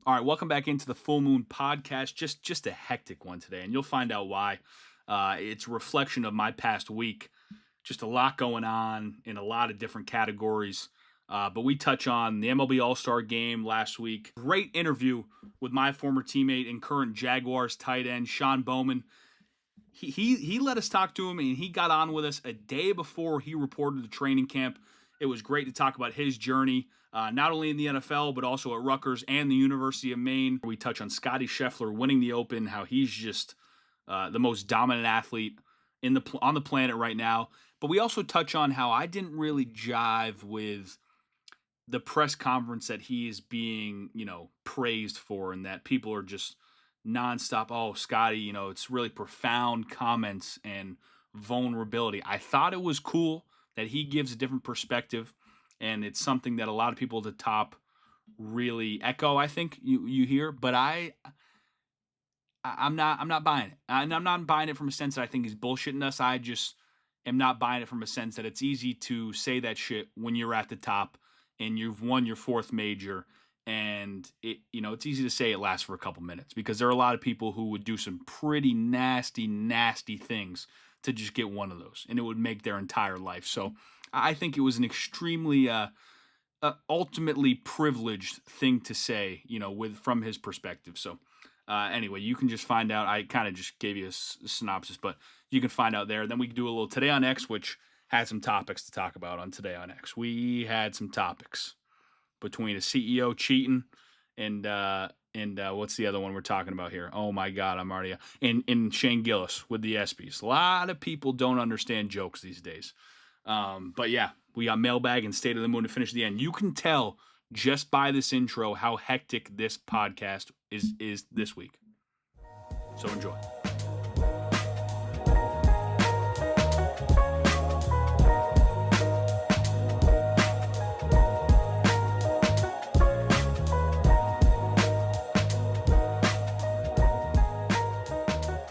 All right, welcome back into the Full Moon Podcast. Just a hectic one today, and you'll find out why. It's a reflection of my past week. Just a lot going on in a lot of different categories. But we touch on the MLB All-Star game last week. Great interview with my former teammate and current Jaguars tight end, Shawn Bowman. He let us talk to him, and he got on with us a day before he reported to training camp. It was great to talk about his journey, not only in the NFL, but also at Rutgers and the University of Maine. We touch on Scottie winning the Open, how he's just the most dominant athlete on the planet right now. But we also touch on how I didn't really jive with the press conference that he is being, praised for, and that people are just nonstop. Oh, Scottie, it's really profound comments and vulnerability. I thought it was cool that he gives a different perspective, and it's something that a lot of people at the top really echo. I think you hear, but I'm not buying it, and I'm not buying it from a sense that I think he's bullshitting us. I just am not buying it from a sense that it's easy to say that shit when you're at the top and you've won your fourth major. And it's easy to say it lasts for a couple minutes, because there are a lot of people who would do some pretty nasty things to just get one of those, and it would make their entire life. So I think it was an extremely ultimately privileged thing to say, from his perspective. So anyway, you can just find out. I kind of just gave you a synopsis, but you can find out there. Then we can do a little Today on X, which had some topics to talk about on Today on X. We had some topics between a CEO cheating and what's the other one we're talking about here? Oh my God, I'm already in Shane Gillis with the ESPYs. A lot of people don't understand jokes these days. But yeah, we got Mailbag and State of the Moon to finish the end. You can tell just by this intro how hectic this podcast is this week. So enjoy.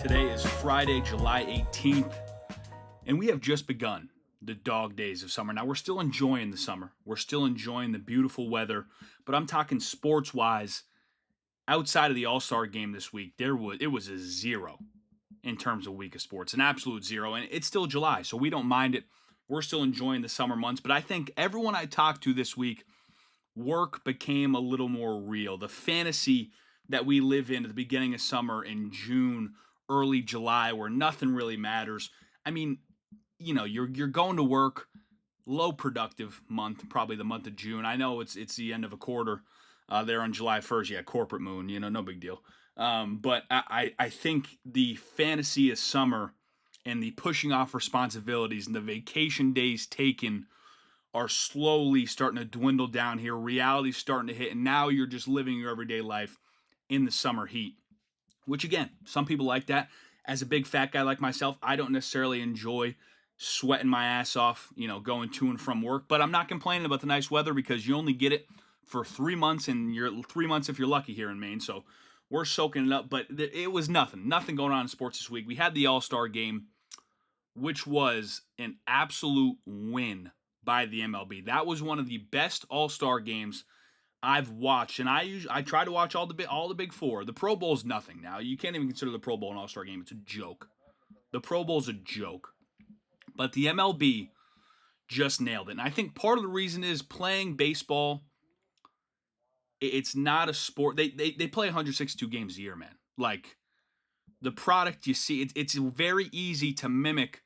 Today is Friday, July 18th, and we have just begun the dog days of summer. Now, we're still enjoying the summer. We're still enjoying the beautiful weather, but I'm talking sports-wise. Outside of the All-Star game this week, it was a zero in terms of week of sports, an absolute zero, and it's still July, so we don't mind it. We're still enjoying the summer months, but I think everyone I talked to this week, work became a little more real. The fantasy that we live in at the beginning of summer in June, early July, where nothing really matters. I mean, you're going to work, low productive month, probably the month of June. I know it's the end of a quarter there on July 1st. Yeah, corporate moon, no big deal. But I think the fantasy of summer and the pushing off responsibilities and the vacation days taken are slowly starting to dwindle down here. Reality's starting to hit, and now you're just living your everyday life in the summer heat, which again, some people like that. As a big fat guy like myself, I don't necessarily enjoy sweating my ass off, going to and from work, but I'm not complaining about the nice weather, because you only get it for 3 months, and you're 3 months if you're lucky here in Maine. So we're soaking it up, but it was nothing going on in sports this week. We had the All-Star game, which was an absolute win by the MLB. That was one of the best All-Star games I've watched, and I try to watch all the big four. The Pro Bowl's nothing now. You can't even consider the Pro Bowl an All-Star game. It's a joke. The Pro Bowl's a joke. But the MLB just nailed it. And I think part of the reason is playing baseball, it's not a sport. They play 162 games a year, man. Like, the product you see, it's very easy to mimic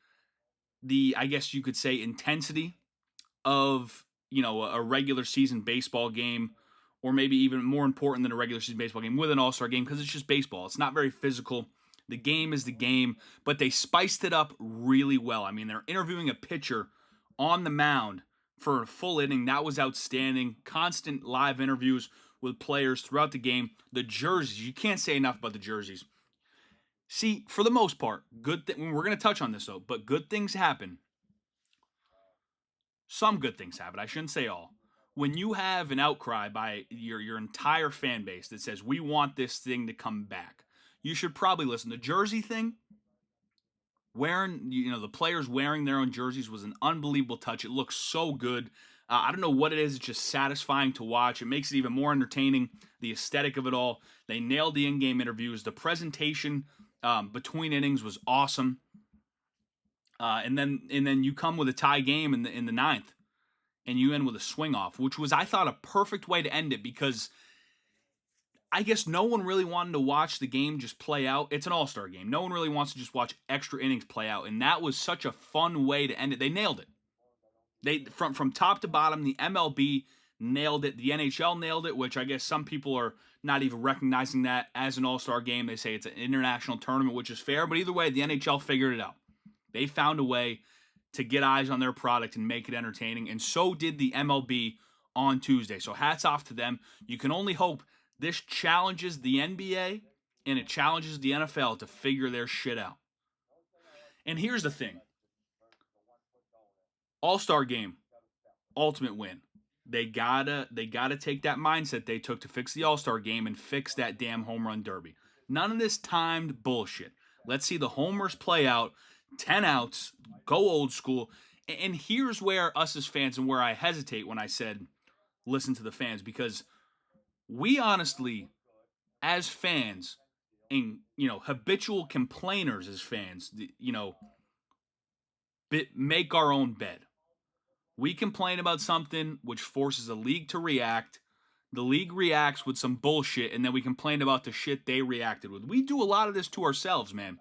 the, I guess you could say, intensity of, a regular season baseball game, or maybe even more important than a regular season baseball game with an All-Star game, because it's just baseball. It's not very physical. The game is the game, but they spiced it up really well. I mean, they're interviewing a pitcher on the mound for a full inning. That was outstanding. Constant live interviews with players throughout the game. The jerseys, you can't say enough about the jerseys. See, for the most part, we're going to touch on this though, but good things happen. Some good things happen. I shouldn't say all. When you have an outcry by your entire fan base that says, we want this thing to come back, you should probably listen. The jersey thing, the players wearing their own jerseys was an unbelievable touch. It looks so good. I don't know what it is. It's just satisfying to watch. It makes it even more entertaining. The aesthetic of it all. They nailed the in-game interviews. The presentation between innings was awesome. And then you come with a tie game in the ninth, and you end with a swing off, which was, I thought, a perfect way to end it, because I guess no one really wanted to watch the game just play out. It's an all-star game. No one really wants to just watch extra innings play out, and that was such a fun way to end it. They nailed it. They from top to bottom, the MLB nailed it. The NHL nailed it, which I guess some people are not even recognizing that as an all-star game. They say it's an international tournament, which is fair, but either way, the NHL figured it out. They found a way to get eyes on their product and make it entertaining, and so did the MLB on Tuesday. So hats off to them. You can only hope this challenges the NBA and it challenges the NFL to figure their shit out. And here's the thing. All-Star game, ultimate win. They gotta take that mindset they took to fix the All-Star game and fix that damn home run derby. None of this timed bullshit. Let's see the homers play out, 10 outs, go old school. And here's where us as fans, and where I hesitate when I said listen to the fans, because we honestly, as fans, and habitual complainers as fans, make our own bed. We complain about something which forces the league to react. The league reacts with some bullshit, and then we complain about the shit they reacted with. We do a lot of this to ourselves, man.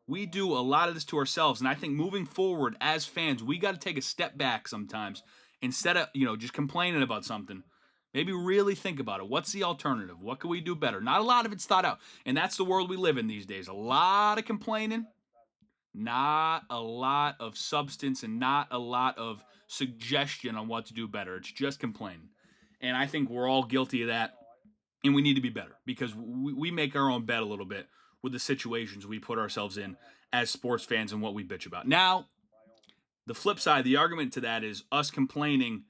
We do a lot of this to ourselves, and I think moving forward as fans, we got to take a step back sometimes. Instead of, just complaining about something, maybe really think about it. What's the alternative? What can we do better? Not a lot of it's thought out, and that's the world we live in these days. A lot of complaining, not a lot of substance, and not a lot of suggestion on what to do better. It's just complaining. And I think we're all guilty of that, and we need to be better, because we make our own bed a little bit with the situations we put ourselves in as sports fans and what we bitch about. Now, the flip side, the argument to that is us complaining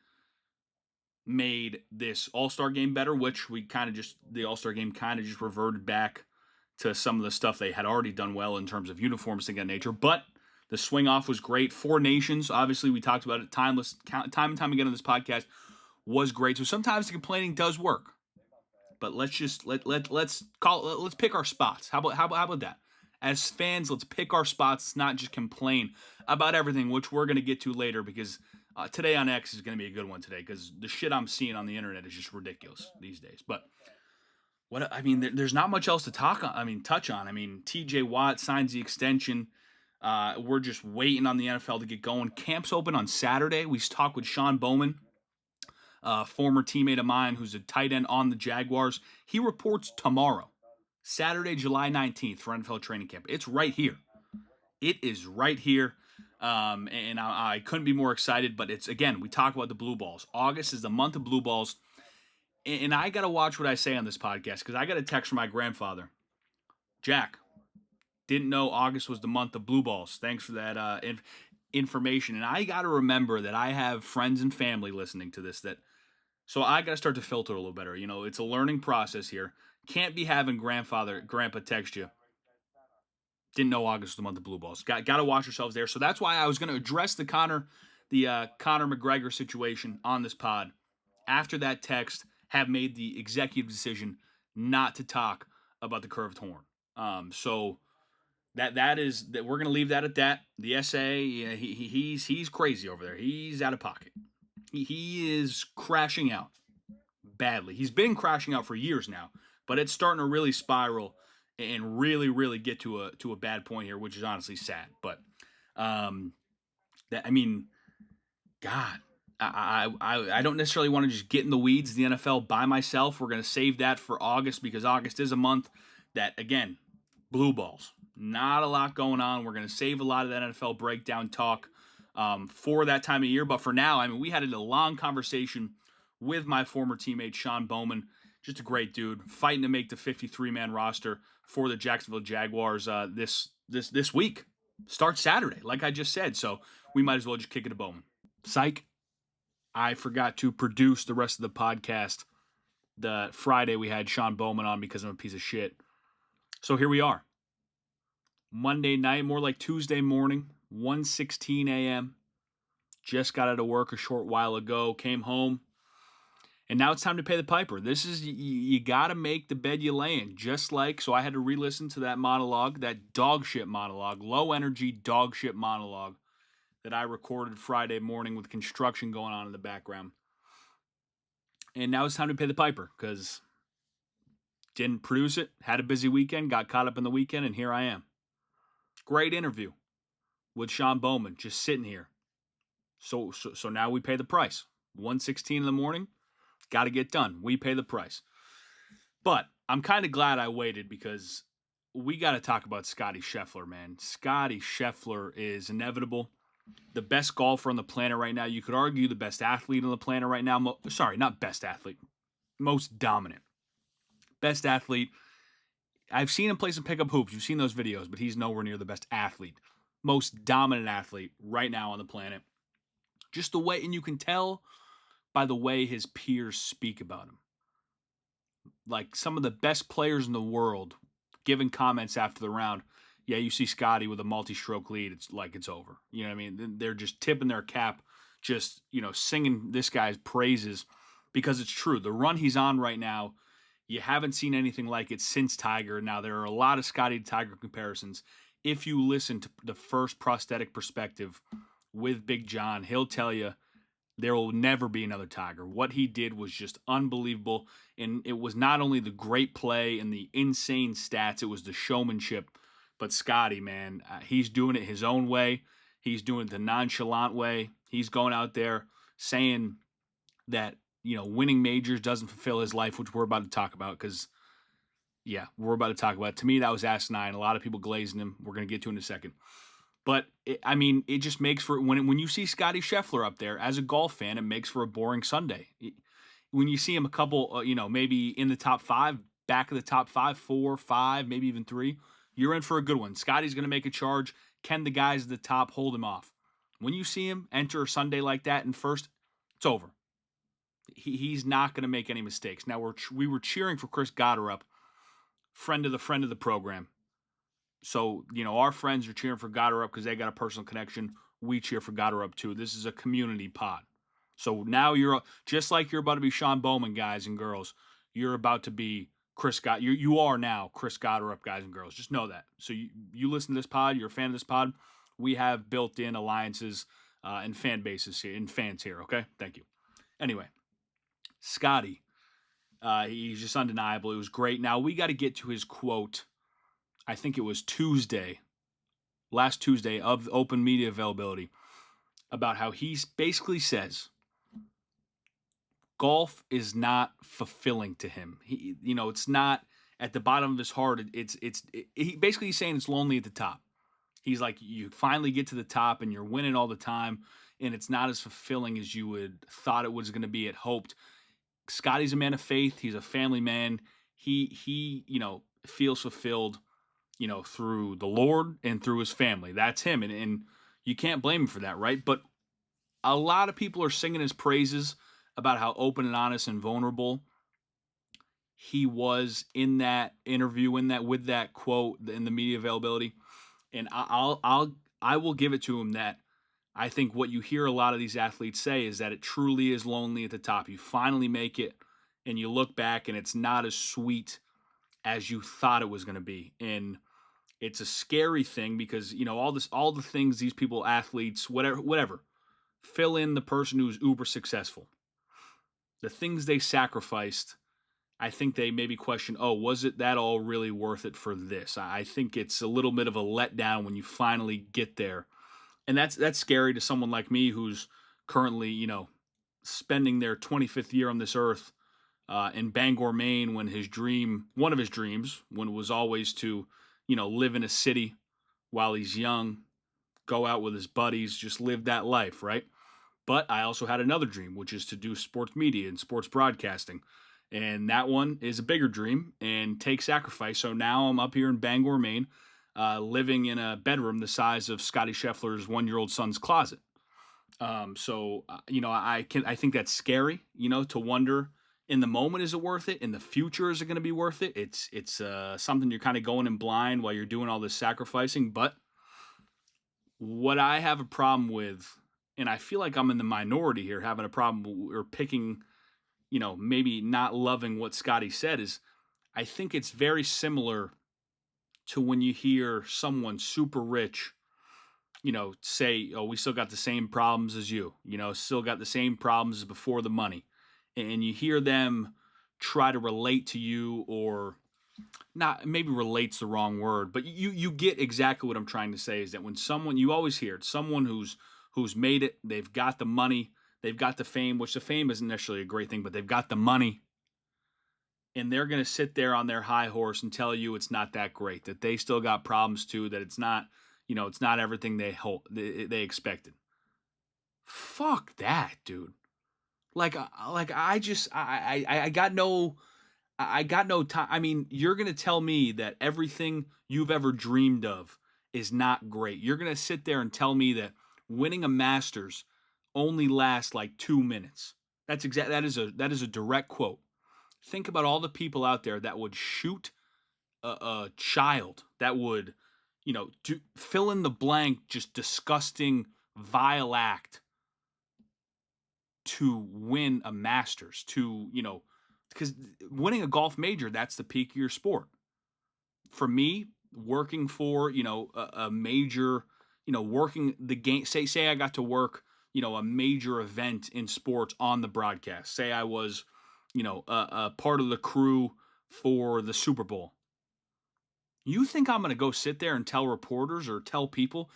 made this All-Star game better, which the All-Star game kind of just reverted back to some of the stuff they had already done well in terms of uniforms, things of that nature. But the swing off was great. Four Nations, obviously, we talked about it time and time again on this podcast, was great. So sometimes the complaining does work. But let's pick our spots. How about that? As fans, let's pick our spots. Let's not just complain about everything, which we're going to get to later, because today on X is going to be a good one today, because the shit I'm seeing on the internet is just ridiculous these days. But there's not much else to touch on. TJ Watt signs the extension. We're just waiting on the NFL to get going. Camps open on Saturday. We talked with Shawn Bowman, former teammate of mine who's a tight end on the Jaguars. He reports tomorrow, Saturday, July 19th, for NFL training camp. It's right here. It is right here. And I couldn't be more excited, but it's, again, we talk about the blue balls. August is the month of blue balls. And I got to watch what I say on this podcast, because I got a text from my grandfather. Jack, didn't know August was the month of blue balls. Thanks for that information. And I got to remember that I have friends and family listening to this, so I got to start to filter a little better. It's a learning process here. Can't be having grandpa text you. Didn't know August was the month of blue balls. Got to watch yourselves there. So that's why I was going to address the Conor McGregor situation on this pod. After that text, have made the executive decision not to talk about the curved horn. So that is that we're going to leave that at that. The SA, he's crazy over there. He's out of pocket. He is crashing out badly. He's been crashing out for years now, but it's starting to really spiral and really, really get to a bad point here, which is honestly sad. But God, I don't necessarily want to just get in the weeds of the NFL by myself. We're going to save that for August, because August is a month that, again, blue balls. Not a lot going on. We're going to save a lot of that NFL breakdown talk for that time of year. But for now, we had a long conversation with my former teammate, Shawn Bowman. Just a great dude, fighting to make the 53-man roster for the Jacksonville Jaguars this week. Starts Saturday, like I just said. So we might as well just kick it to Bowman. Psych. I forgot to produce the rest of the podcast. The Friday we had Shawn Bowman on because I'm a piece of shit. So here we are. Monday night, more like Tuesday morning, 1:16 a.m. Just got out of work a short while ago, came home, and now it's time to pay the piper. This is, you got to make the bed you lay in. So I had to re-listen to that monologue, that dog shit monologue, low energy dog shit monologue that I recorded Friday morning with construction going on in the background. And now it's time to pay the piper because didn't produce it, had a busy weekend, got caught up in the weekend, and here I am. Great interview with Shawn Bowman, just sitting here. So now we pay the price. 1:16 in the morning, got to get done. We pay the price. But I'm kind of glad I waited because we got to talk about Scottie Scheffler, man. Scottie Scheffler is inevitable. The best golfer on the planet right now. You could argue the best athlete on the planet right now. Sorry, not best athlete. Most dominant. Best athlete. I've seen him play some pickup hoops. You've seen those videos, but he's nowhere near the best athlete. Most dominant athlete right now on the planet. Just the way, and you can tell by the way his peers speak about him. Like some of the best players in the world giving comments after the round. Yeah, you see Scottie with a multi-stroke lead, it's like it's over. You know what I mean? They're just tipping their cap, just, singing this guy's praises because it's true. The run he's on right now, you haven't seen anything like it since Tiger. Now, there are a lot of Scottie to Tiger comparisons. If you listen to the first prosthetic perspective with Big John, he'll tell you there will never be another Tiger. What he did was just unbelievable, and it was not only the great play and the insane stats, it was the showmanship. But Scottie, man, he's doing it his own way. He's doing it the nonchalant way. He's going out there saying that, winning majors doesn't fulfill his life, which we're about to talk about because, we're about to talk about it. To me, that was asinine. A lot of people glazing him. We're going to get to in a second. But, it just makes for, when you see Scottie Scheffler up there, as a golf fan, it makes for a boring Sunday. When you see him a couple, maybe in the top 5, back of the top 5, 4, 5, maybe even 3, you're in for a good one. Scottie's going to make a charge. Can the guys at the top hold him off? When you see him enter a Sunday like that in first, it's over. He's not going to make any mistakes. Now, we were cheering for Chris Gotterup, friend of the program. So, our friends are cheering for Gotterup because they got a personal connection. We cheer for Gotterup too. This is a community pod. So now you're, just like you're about to be Shawn Bowman, guys and girls, you're about to be you are now Chris Gotterup, guys and girls. Just know that. So you listen to this pod, you're a fan of this pod. We have built-in alliances and fan bases here, and fans here, okay? Thank you. Anyway, Scottie, he's just undeniable. It was great. Now, we got to get to his quote. I think it was last Tuesday of open media availability, about how he basically says golf is not fulfilling to him. It's not at the bottom of his heart. He basically he's saying it's lonely at the top. He's like, you finally get to the top and you're winning all the time, and it's not as fulfilling as you would thought it was going to be, had hoped. Scottie's a man of faith. He's a family man. He feels fulfilled, through the Lord and through his family. That's him, and you can't blame him for that, right? But a lot of people are singing his praises about how open and honest and vulnerable he was in that interview, with that quote in the media availability. And I will give it to him that I think what you hear a lot of these athletes say is that it truly is lonely at the top. You finally make it and you look back and it's not as sweet as you thought it was going to be. And it's a scary thing because, all the things these people, athletes, whatever, fill in the person who's uber successful. The things they sacrificed, I think they maybe question, was it that all really worth it for this? I think it's a little bit of a letdown when you finally get there. And that's scary to someone like me who's currently, spending their 25th year on this earth in Bangor, Maine, when one of his dreams, when it was always to, live in a city while he's young, go out with his buddies, just live that life, right? But I also had another dream, which is to do sports media and sports broadcasting. And that one is a bigger dream and takes sacrifice. So now I'm up here in Bangor, Maine, living in a bedroom the size of Scottie Scheffler's 1-year-old son's closet. I think that's scary, to wonder in the moment, is it worth it? In the future, is it going to be worth it? It's something you're kind of going in blind while you're doing all this sacrificing. But what I have a problem with and I feel like I'm in the minority here having a problem or picking, maybe not loving what Scottie said, is I think it's very similar to when you hear someone super rich, say, oh, we still got the same problems as you, still got the same problems as before the money. And you hear them try to relate to you, or not, maybe relate's the wrong word, but you get exactly what I'm trying to say, is that when someone, you always hear it, someone who's made it, they've got the money, they've got the fame, which the fame isn't necessarily a great thing, but they've got the money, and they're going to sit there on their high horse and tell you it's not that great, that they still got problems too, that it's not, it's not everything they expected. Fuck that, dude. Like I got no time. I mean, you're going to tell me that everything you've ever dreamed of is not great. You're going to sit there and tell me that winning a Masters only lasts like 2 minutes. That is a direct quote. Think about all the people out there that would shoot a child, that would, fill in the blank, just disgusting, vile act to win a Masters, because winning a golf major, that's the peak of your sport. For me, working for, a major, working the game, say I got to work, a major event in sports on the broadcast. Say I was, a part of the crew for the Super Bowl. You think I'm going to go sit there and tell reporters or tell people,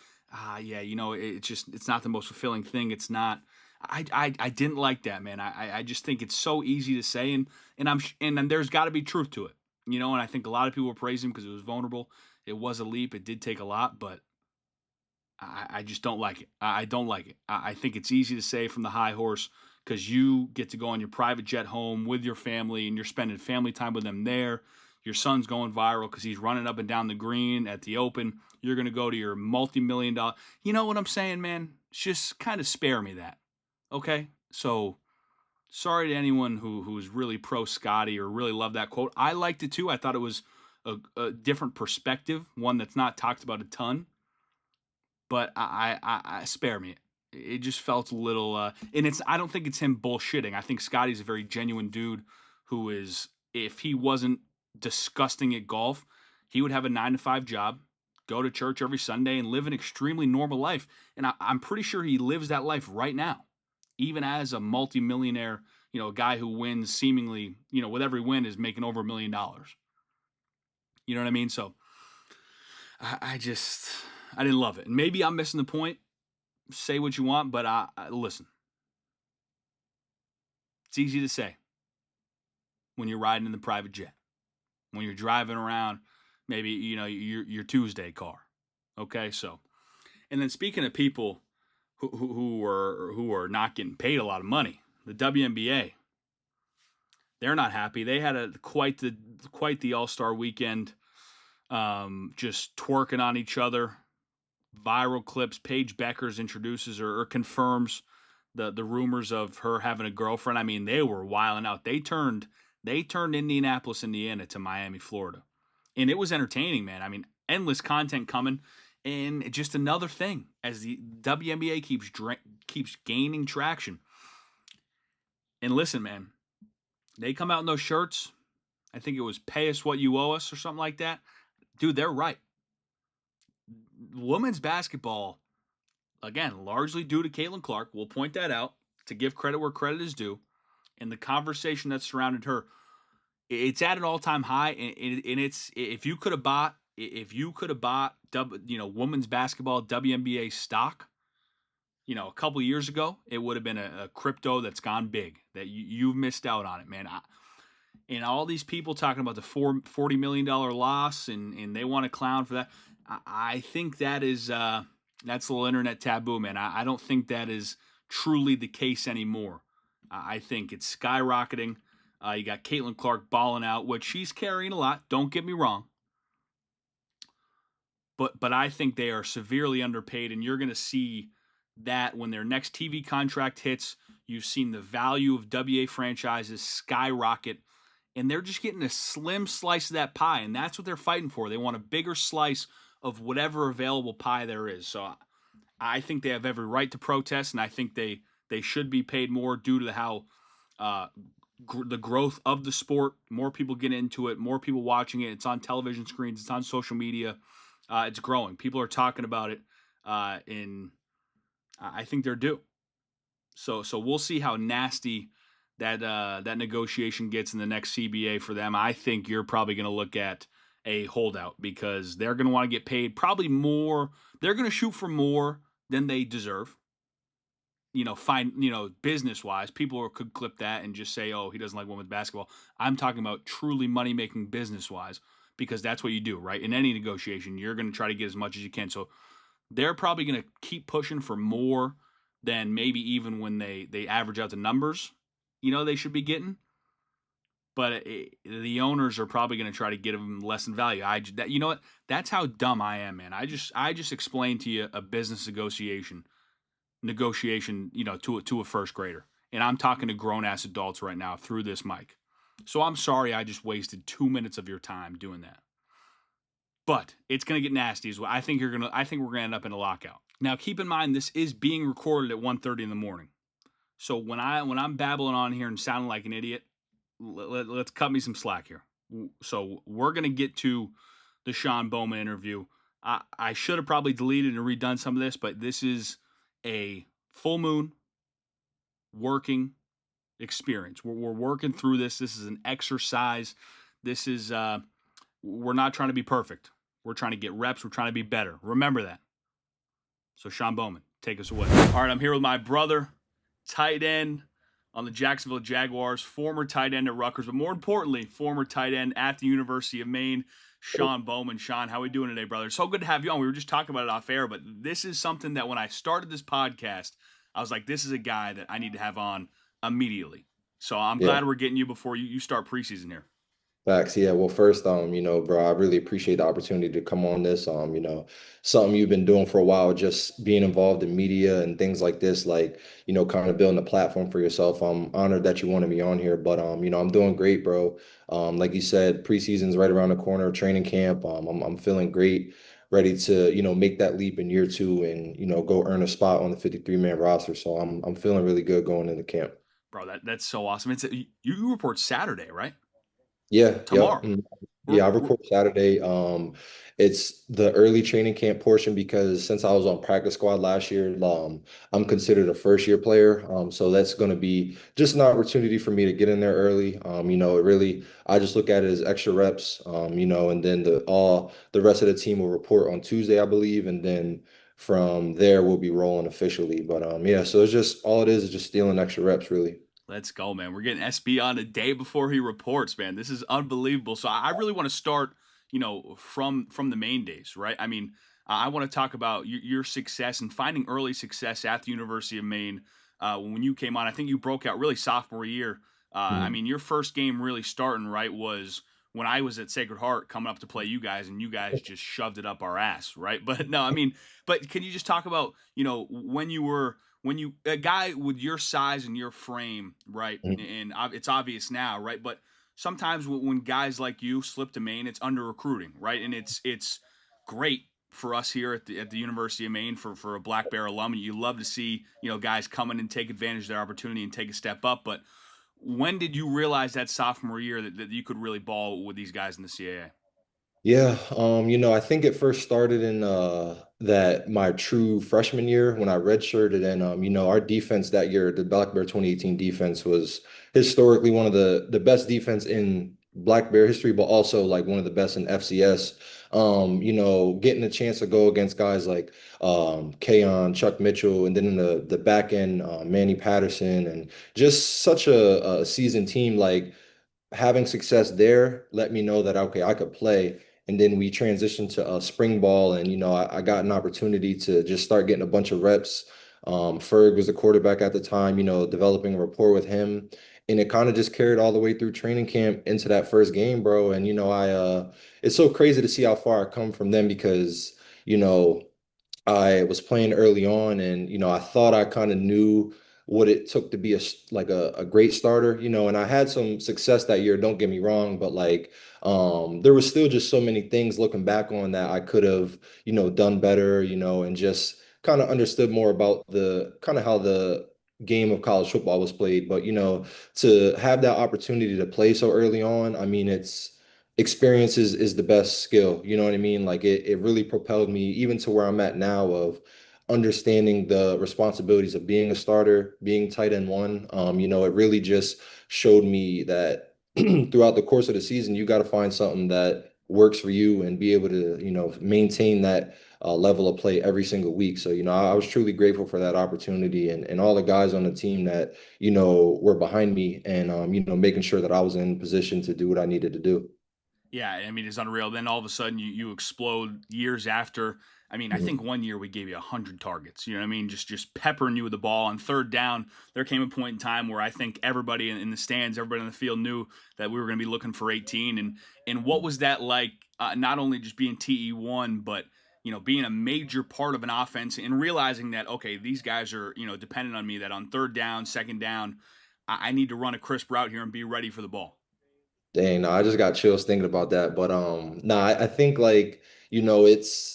yeah, it's not the most fulfilling thing. It's not. I didn't like that, man. I just think it's so easy to say, and there's got to be truth to it, and I think a lot of people were praising him because it was vulnerable. It was a leap. It did take a lot, but I just don't like it. I don't like it. I think it's easy to say from the high horse because you get to go on your private jet home with your family and you're spending family time with them there. Your son's going viral because he's running up and down the green at the Open. You're going to go to your multi-million-dollar. You know what I'm saying, man? Just kind of spare me that. Okay? So, sorry to anyone who's really pro Scottie or really loved that quote. I liked it too. I thought it was a different perspective, one that's not talked about a ton. But I spare me. It just felt a little, and I don't think it's him bullshitting. I think Scottie's a very genuine dude who is, if he wasn't disgusting at golf, he would have a 9-to-5 job, go to church every Sunday, and live an extremely normal life. And I'm pretty sure he lives that life right now, even as a multimillionaire, a guy who wins seemingly, with every win is making over $1 million. You know what I mean? So I didn't love it. And maybe I'm missing the point. Say what you want, but listen. It's easy to say when you're riding in the private jet, when you're driving around, maybe, your Tuesday car. Okay, so, and then speaking of people who are not getting paid a lot of money, the WNBA, they're not happy. They had quite the All-Star weekend, just twerking on each other. Viral clips. Paige Beckers introduces or confirms the rumors of her having a girlfriend. I mean, they were wilding out. They turned Indianapolis, Indiana to Miami, Florida. And it was entertaining, man. I mean, endless content coming. And just another thing as the WNBA keeps gaining traction. And listen, man, they come out in those shirts. I think it was "Pay Us What You Owe Us" or something like that. Dude, they're right. Women's basketball, again, largely due to Caitlin Clark. We'll point that out to give credit where credit is due. And the conversation that surrounded her, it's at an all-time high. And it's, if you could have bought women's basketball WNBA stock, a couple years ago, it would have been a crypto that's gone big. That you've missed out on it, man. And all these people talking about the $40 million loss, and they want to clown for that. I think that is that's a little internet taboo, man. I don't think that is truly the case anymore. I think it's skyrocketing. You got Caitlin Clark balling out, which she's carrying a lot. Don't get me wrong. But I think they are severely underpaid, and you're going to see that when their next TV contract hits. You've seen the value of WA franchises skyrocket, and they're just getting a slim slice of that pie, and that's what they're fighting for. They want a bigger slice of whatever available pie there is. So I think they have every right to protest, and I think they should be paid more due to how uh, the growth of the sport. More people get into it, more people watching it. It's on television screens, it's on social media. It's growing. People are talking about it, and I think they're due. So we'll see how nasty that negotiation gets in the next CBA for them. I think you're probably going to look at a holdout because they're going to want to get paid probably more. They're going to shoot for more than they deserve. Business wise, people could clip that and just say, "Oh, he doesn't like women's basketball." I'm talking about truly money making business wise because that's what you do, right? In any negotiation, you're going to try to get as much as you can. So they're probably going to keep pushing for more than maybe even when they average out the numbers, they should be getting. But the owners are probably going to try to get them less in value. You know what? That's how dumb I am, man. I just explained to you a business negotiation, to a first grader, and I'm talking to grown ass adults right now through this mic. So I'm sorry, I just wasted 2 minutes of your time doing that. But it's going to get nasty as well. I think we're going to end up in a lockout. Now, keep in mind, this is being recorded at 1:30 in the morning. So when I'm babbling on here and sounding like an idiot, let's cut me some slack here. So we're going to get to the Shawn Bowman interview. I should have probably deleted and redone some of this, but this is a full moon working experience. We're working through this. This is an exercise. This is we're not trying to be perfect. We're trying to get reps. We're trying to be better. Remember that. So Shawn Bowman, take us away. All right, I'm here with my brother, tight end on the Jacksonville Jaguars, former tight end at Rutgers, but more importantly, former tight end at the University of Maine, Shawn Bowman. Shawn, how are we doing today, brother? So good to have you on. We were just talking about it off air, but this is something that when I started this podcast, I was like, this is a guy that I need to have on immediately. So I'm Yeah, glad we're getting you before you start preseason here. facts. Yeah. Well, first, bro, I really appreciate the opportunity to come on this. Something you've been doing for a while, just being involved in media and things like this, like, kind of building a platform for yourself. I'm honored that you wanted me on here, but I'm doing great, bro. Like you said, preseason's right around the corner, training camp. I'm feeling great, ready to, make that leap in year two and, go earn a spot on the 53-man roster. So I'm feeling really good going into camp. Bro, that's so awesome. You report Saturday, right? Yeah, yep. Tomorrow. We're, Yeah, I we're, record Saturday. It's the early training camp portion because since I was on practice squad last year, I'm considered a first year player. So that's going to be just an opportunity for me to get in there early. It really, I just look at it as extra reps. And then the rest of the team will report on Tuesday, I believe, and then from there we'll be rolling officially. But yeah, so it's just all it is just stealing extra reps, really. Let's go, man. We're getting SB on a day before he reports, man. This is unbelievable. So I really want to start, from the main days, right? I mean, I want to talk about your success and finding early success at the University of Maine. When you came on, I think you broke out really sophomore year. I Mhm. mean, your first game really starting right was when I was at Sacred Heart coming up to play you guys, and you guys just shoved it up our ass, right? But no, I mean, but can you just talk about, when you a guy with your size and your frame, right? And it's obvious now, right? But sometimes when guys like you slip to Maine, it's under recruiting, right? And it's great for us here at the University of Maine for a Black Bear alum. You love to see guys come in and take advantage of their opportunity and take a step up. But when did you realize that sophomore year that you could really ball with these guys in the CAA? Yeah, I think it first started in that my true freshman year when I redshirted and our defense that year, the Black Bear 2018 defense was historically one of the best defense in Black Bear history, but also like one of the best in FCS. Getting a chance to go against guys like Kayon, Chuck Mitchell, and then in the back end, Manny Patterson, and just such a seasoned team like having success there let me know that okay, I could play. And then we transitioned to spring ball, and I got an opportunity to just start getting a bunch of reps. Ferg was the quarterback at the time, developing a rapport with him, and it kind of just carried all the way through training camp into that first game, bro. And I it's so crazy to see how far I come from them because you know I was playing early on, and I thought I kind of knew what it took to be like a great starter, and I had some success that year, don't get me wrong, but like there was still just so many things looking back on that I could have, done better, and just kind of understood more about the kind of how the game of college football was played. But, to have that opportunity to play so early on, I mean, it's experience is the best skill. You know what I mean? Like it really propelled me even to where I'm at now of understanding the responsibilities of being a starter, being tight end one. It really just showed me that throughout the course of the season, you got to find something that works for you and be able to, maintain that level of play every single week. So, I was truly grateful for that opportunity and all the guys on the team that, were behind me and, making sure that I was in position to do what I needed to do. Yeah, I mean, it's unreal. Then all of a sudden you explode years after. I mean, I Mhm. think one year we gave you 100 targets. You know what I mean? Just peppering you with the ball on third down. There came a point in time where I think everybody in the stands, everybody in the field knew that we were going to be looking for 18. And what was that like? Not only just being TE1, but being a major part of an offense and realizing that okay, these guys are dependent on me. That on third down, second down, I need to run a crisp route here and be ready for the ball. Dang, no, I just got chills thinking about that. But no, I think like, it's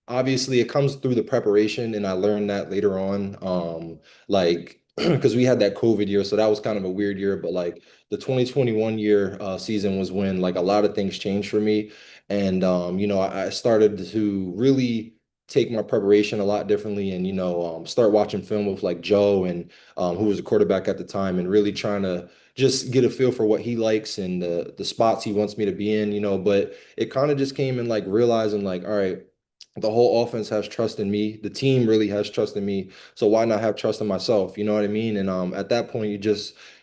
obviously it comes through the preparation and I learned that later on. Like because we had that COVID year, so that was kind of a weird year, but like the 2021 year season was when like a lot of things changed for me. And I started to really take my preparation a lot differently and start watching film with like Joe and who was the quarterback at the time and really trying to just get a feel for what he likes and the spots he wants me to be in, but it kind of just came in like realizing like, all right, the whole offense has trust in me. The team really has trust in me. So why not have trust in myself? You know what I mean? And at that point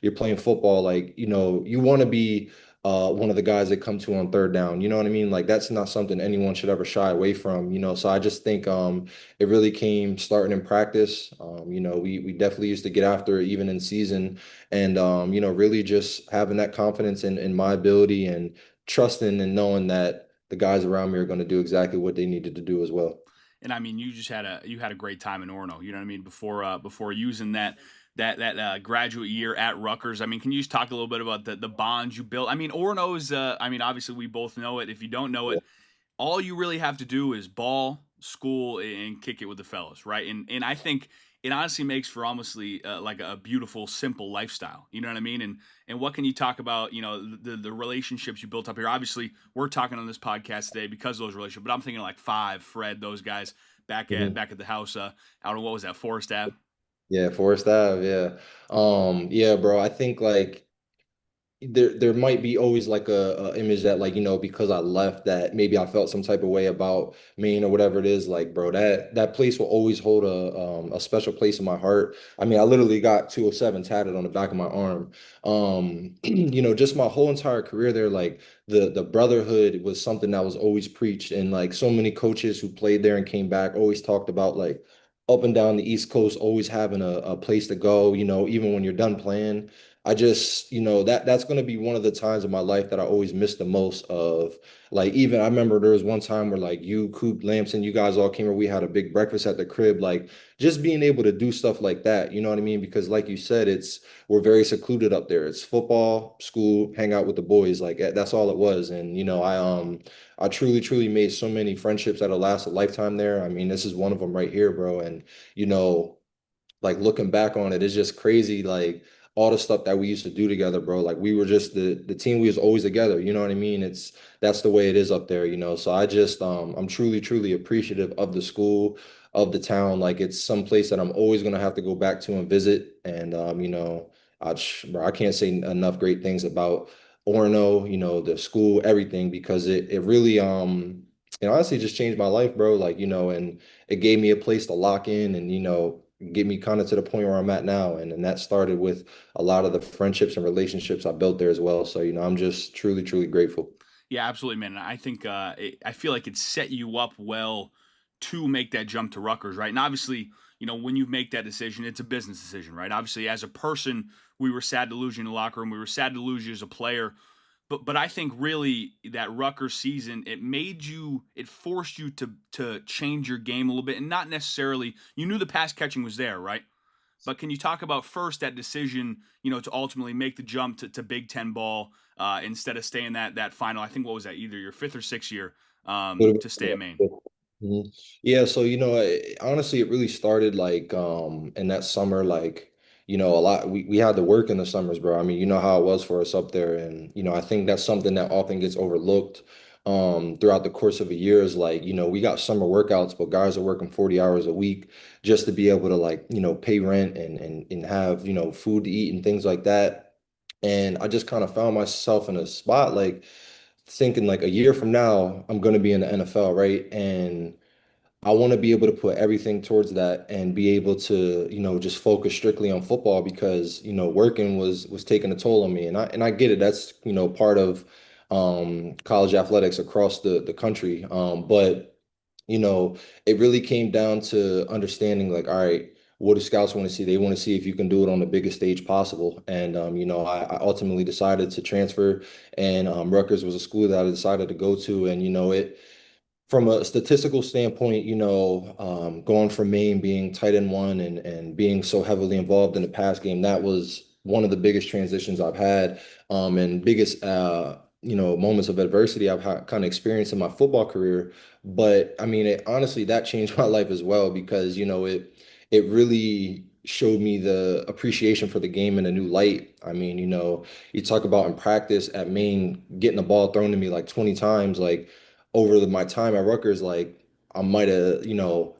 you're playing football like, you want to be one of the guys that come to on third down. You know what I mean? Like that's not something anyone should ever shy away from, So I just think it really came starting in practice. We definitely used to get after it even in season and really just having that confidence in my ability and trusting and knowing that the guys around me are going to do exactly what they needed to do as well. And I mean, you had a great time in Orono. You know what I mean? Before using that graduate year at Rutgers. I mean, can you just talk a little bit about the bonds you built? I mean, Orono is. I mean, obviously we both know it. If you don't know Yeah. it, all you really have to do is ball, school, and kick it with the fellas, right? And I think it honestly makes for almost like a beautiful, simple lifestyle. You know what I mean? And what can you talk about? The relationships you built up here. Obviously, we're talking on this podcast today because of those relationships. But I'm thinking like Five, Fred, those guys Mhm. back at the house. Out of what was that, Forest Ave? Yeah, Forest Ave, yeah. Yeah, bro. I think like there might be always like a image that like because I left that maybe I felt some type of way about Maine or whatever it is like bro that place will always hold a special place in my heart. I mean I literally got 207 tatted on the back of my arm. Just my whole entire career there like the brotherhood was something that was always preached and like so many coaches who played there and came back always talked about like up and down the East Coast always having a place to go, even when you're done playing. I just, that's going to be one of the times in my life that I always miss the most of like even I remember there was one time where like you, Coop, Lamson, you guys all came over, we had a big breakfast at the crib, like just being able to do stuff like that, you know what I mean? Because like you said, we're very secluded up there. It's football, school, hang out with the boys, like that's all it was. And I truly, truly made so many friendships that'll last a lifetime there. I mean, this is one of them right here, bro. And you know, like looking back on it, it's just crazy. Like all the stuff that we used to do together, bro. Like we were just the team. We was always together. You know what I mean? That's the way it is up there. So I just I'm truly truly appreciative of the school, of the town. Like it's some place that I'm always gonna have to go back to and visit. And bro, I can't say enough great things about Orono. The school, everything because it really it honestly just changed my life, bro. Like and it gave me a place to lock in and get me kind of to the point where I'm at now. And that started with a lot of the friendships and relationships I built there as well. So, I'm just truly, truly grateful. Yeah, absolutely, man. And I think I feel like it set you up well to make that jump to Rutgers, right? And obviously, when you make that decision, it's a business decision, right? Obviously, as a person, we were sad to lose you in the locker room. We were sad to lose you as a player. But I think really that Rutgers season, it forced you to change your game a little bit, and not necessarily you knew the pass catching was there, right? But can you talk about first that decision, to ultimately make the jump to Big Ten ball instead of staying that final? I think what was that, either your fifth or sixth year to stay at Maine. Mhm. Yeah, so honestly, it really started like in that summer, like a lot we had to work in the summers, bro. I mean, you know how it was for us up there, and I think that's something that often gets overlooked throughout the course of a year is like, we got summer workouts, but guys are working 40 hours a week just to be able to like, pay rent and have, food to eat and things like that. And I just kind of found myself in a spot like thinking like a year from now, I'm going to be in the NFL, right? And I want to be able to put everything towards that and be able to, just focus strictly on football because, working was taking a toll on me. And I get it. That's, part of college athletics across the country. But, you know, it really came down to understanding like, all right, what do scouts want to see? They want to see if you can do it on the biggest stage possible. And I ultimately decided to transfer and Rutgers was a school that I decided to go to. And, it from a statistical standpoint, going from Maine being tight end one and being so heavily involved in the pass game, that was one of the biggest transitions I've had, and biggest moments of adversity I've had kind of experienced in my football career. But I mean, it honestly that changed my life as well because it really showed me the appreciation for the game in a new light. I mean, you talk about in practice at Maine, getting the ball thrown to me like 20 times, like over my time at Rutgers, like I might have,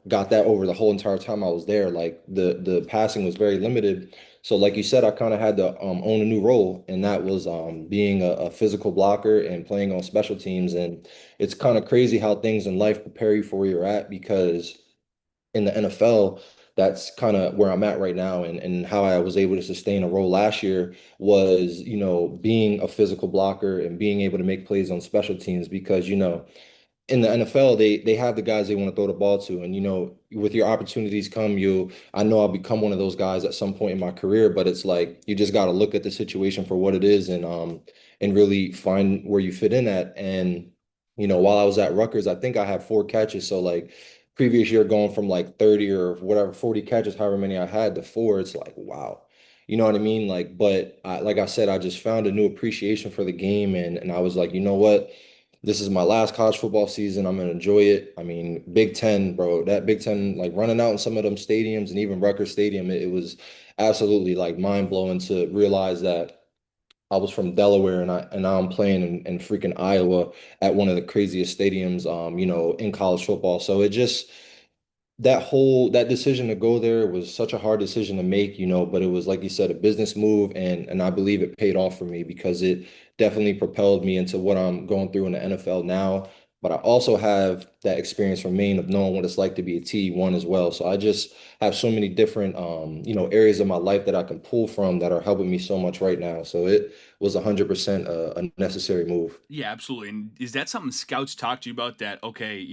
got that over the whole entire time I was there. Like the passing was very limited. So like you said, I kind of had to own a new role, and that was being a physical blocker and playing on special teams. And it's kind of crazy how things in life prepare you for where you're at because in the NFL, that's kind of where I'm at right now. And how I was able to sustain a role last year was, being a physical blocker and being able to make plays on special teams because, in the NFL, they have the guys they want to throw the ball to. And with your opportunities come, I know I'll become one of those guys at some point in my career, but it's like you just got to look at the situation for what it is and really find where you fit in at. And while I was at Rutgers, I think I had 4 catches. So like previous year going from like 30 or whatever, 40 catches, however many I had to four, it's like wow. You know what I mean? Like, but like I said, I just found a new appreciation for the game and I was like, you know what? This is my last college football season. I'm gonna enjoy it. I mean, Big Ten, bro, that Big Ten, like running out in some of them stadiums and even Rutgers Stadium, it was absolutely like mind blowing to realize that I was from Delaware and now I'm playing in freaking Iowa at one of the craziest stadiums, in college football. So it just that decision to go there was such a hard decision to make, but it was like you said, a business move and I believe it paid off for me because it definitely propelled me into what I'm going through in the NFL now. But I also have that experience from Maine of knowing what it's like to be a T1 as well. So I just have so many different areas of my life that I can pull from that are helping me so much right now. So it was 100% a necessary move. Yeah, absolutely. And is that something scouts talk to you about? That okay,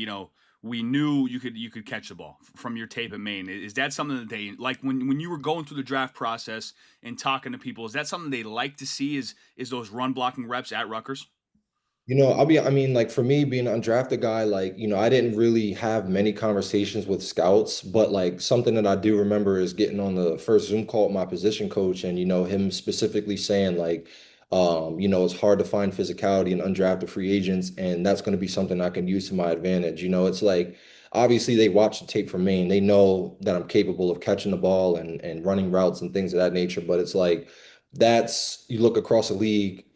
we knew you could catch the ball from your tape at Maine. Is that something that they like when you were going through the draft process and talking to people? Is that something they like to see? Is those run blocking reps at Rutgers? I mean, like for me being an undrafted guy, like, I didn't really have many conversations with scouts, but like something that I do remember is getting on the first Zoom call with my position coach and, him specifically saying like, it's hard to find physicality in undrafted free agents, and that's going to be something I can use to my advantage. It's like obviously they watch the tape from me and they know that I'm capable of catching the ball and running routes and things of that nature, but it's like that's you look across the league,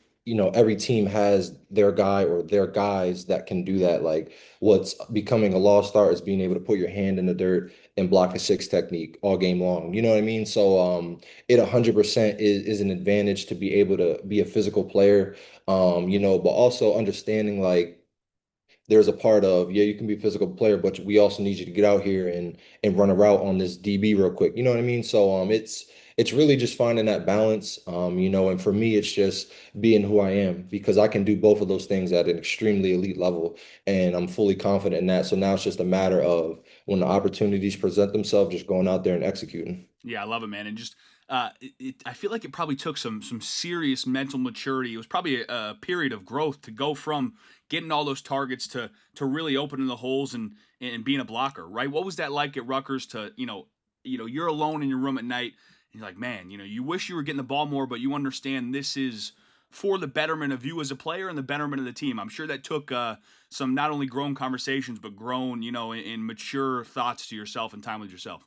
every team has their guy or their guys that can do that. Like what's becoming a lost art is being able to put your hand in the dirt and block a six technique all game long. You know what I mean? So it 100% is an advantage to be able to be a physical player. But also understanding like there's a part of, yeah, you can be a physical player, but we also need you to get out here and run a route on this DB real quick. You know what I mean? So it's really just finding that balance. And for me it's just being who I am because I can do both of those things at an extremely elite level and I'm fully confident in that. So now it's just a matter of when the opportunities present themselves, just going out there and executing. Yeah, I love it, man. And just I feel like it probably took some serious mental maturity. It was probably a period of growth to go from getting all those targets to really opening the holes and being a blocker, right? What was that like at Rutgers to you're alone in your room at night. And you're like, man, you wish you were getting the ball more, but you understand this is for the betterment of you as a player and the betterment of the team. I'm sure that took some not only grown conversations, but grown, in mature thoughts to yourself and time with yourself.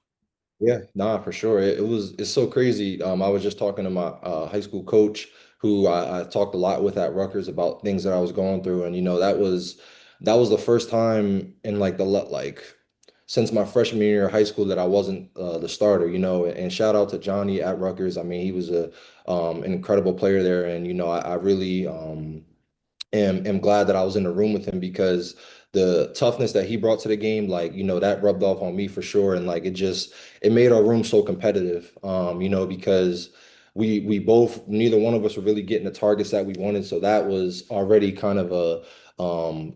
Yeah, nah, for sure. It's so crazy. I was just talking to my high school coach who I talked a lot with at Rutgers about things that I was going through. And that was the first time in like since my freshman year of high school that I wasn't the starter, and shout out to Johnny at Rutgers. I mean, he was an incredible player there. And I really am glad that I was in the room with him because the toughness that he brought to the game, like, that rubbed off on me for sure. And like it made our room so competitive, because we both, neither one of us were really getting the targets that we wanted. So that was already kind of a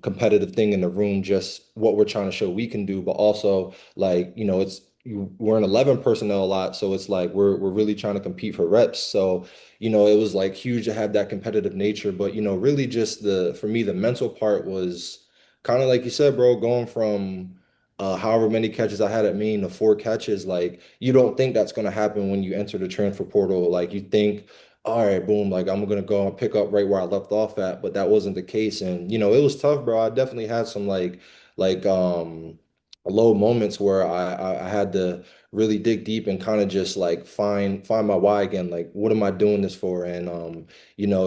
competitive thing in the room, just what we're trying to show we can do, but also like, we're an 11 personnel a lot. So it's like we're really trying to compete for reps. So it was like huge to have that competitive nature. But, really just for me, the mental part was kind of like you said, bro, going from however many catches I had at Maine to 4 catches. Like, you don't think that's going to happen when you enter the transfer portal. Like, you think, all right, boom, like I'm going to go and pick up right where I left off at. But that wasn't the case. And, it was tough, bro. I definitely had some like, low moments where I had to really dig deep and kind of just like find my why again. Like, what am I doing this for? And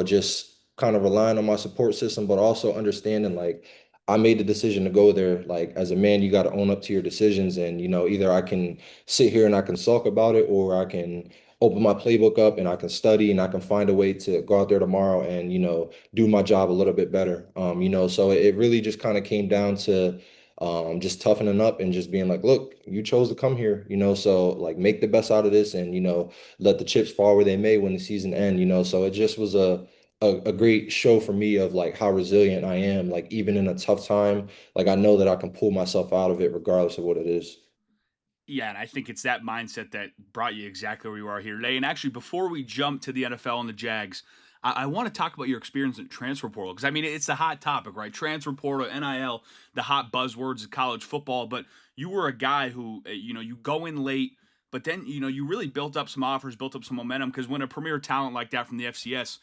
just kind of relying on my support system, but also understanding like I made the decision to go there. Like, as a man, you got to own up to your decisions. And either I can sit here and I can sulk about it, or I can open my playbook up and I can study and I can find a way to go out there tomorrow and do my job a little bit better. So it really just kind of came down to just toughening up and just being like, look, you chose to come here, so like make the best out of this, and let the chips fall where they may when the season end, so it just was a great show for me of like how resilient I am, like even in a tough time, like I know that I can pull myself out of it regardless of what it is. Yeah, and I think it's that mindset that brought you exactly where you are here today. And actually, before we jump to the NFL and the Jags, I want to talk about your experience in transfer portal because I mean it's a hot topic, right? Transfer portal, NIL, the hot buzzwords of college football. But you were a guy who, you go in late, but then you really built up some offers, built up some momentum because when a premier talent like that from the FCS,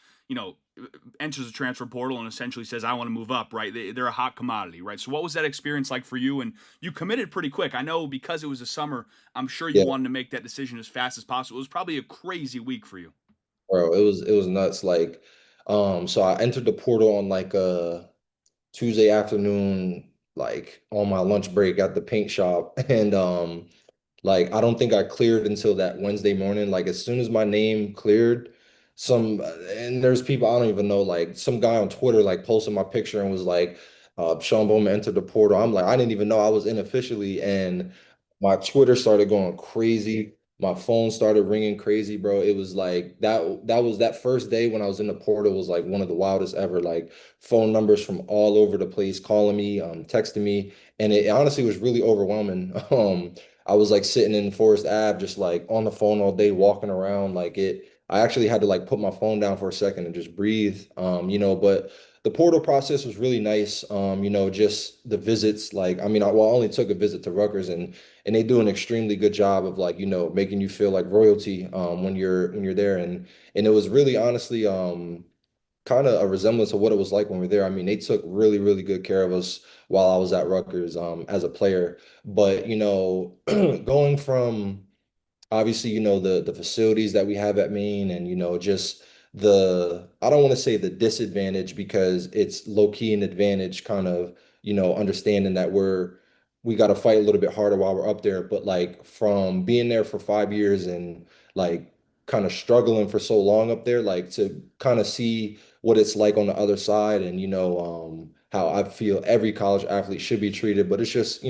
enters the transfer portal and essentially says, I want to move up, right? They're a hot commodity, right? So what was that experience like for you? And you committed pretty quick. I know because it was a summer, I'm sure you Yeah, wanted to make that decision as fast as possible. It was probably a crazy week for you. bro, it was nuts. Like, so I entered the portal on like a Tuesday afternoon, like on my lunch break at the paint shop. And like I don't think I cleared until that Wednesday morning. Like, as soon as my name cleared, and there's people I don't even know, like some guy on Twitter like posted my picture and was like, Shawn Bowman entered the portal. I'm like, I didn't even know I was in officially, and my Twitter started going crazy. My phone started ringing crazy, bro. It was like that was that first day when I was in the portal was like one of the wildest ever. Like, phone numbers from all over the place calling me, texting me, and it honestly was really overwhelming. I was like sitting in Forest Ave, just like on the phone all day, walking around. I actually had to like put my phone down for a second and just breathe. But the portal process was really nice. Just the visits. Like, I mean, I only took a visit to Rutgers, and they do an extremely good job of like, making you feel like royalty when you're there. And it was really honestly kind of a resemblance of what it was like when we were there. I mean, they took really, really good care of us while I was at Rutgers as a player. But, going from obviously, the facilities that we have at Maine, and just I don't want to say the disadvantage because it's low key an advantage, kind of, understanding that we got to fight a little bit harder while we're up there. But like, from being there for 5 years and like kind of struggling for so long up there, like to kind of see what it's like on the other side, and how I feel every college athlete should be treated, but it's just,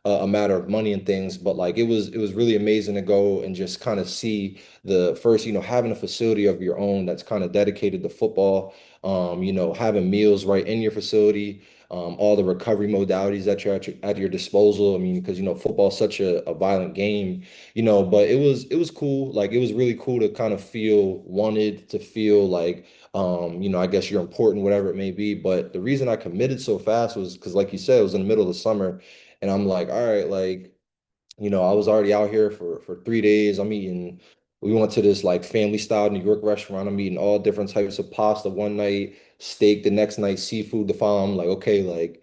a matter of money and things. But like, it was really amazing to go and just kind of see the first, having a facility of your own that's kind of dedicated to football, having meals right in your facility, all the recovery modalities that you're at your disposal. I mean, because football is such a violent game, but it was cool. Like, it was really cool to kind of feel wanted, to feel like I guess you're important, whatever it may be. But the reason I committed so fast was because, like you said, it was in the middle of the summer. And I'm like, all right, like, I was already out here for 3 days. I'm eating We went to this like family style New York restaurant. I'm eating all different types of pasta one night, steak the next night, seafood the following. I'm like, okay, like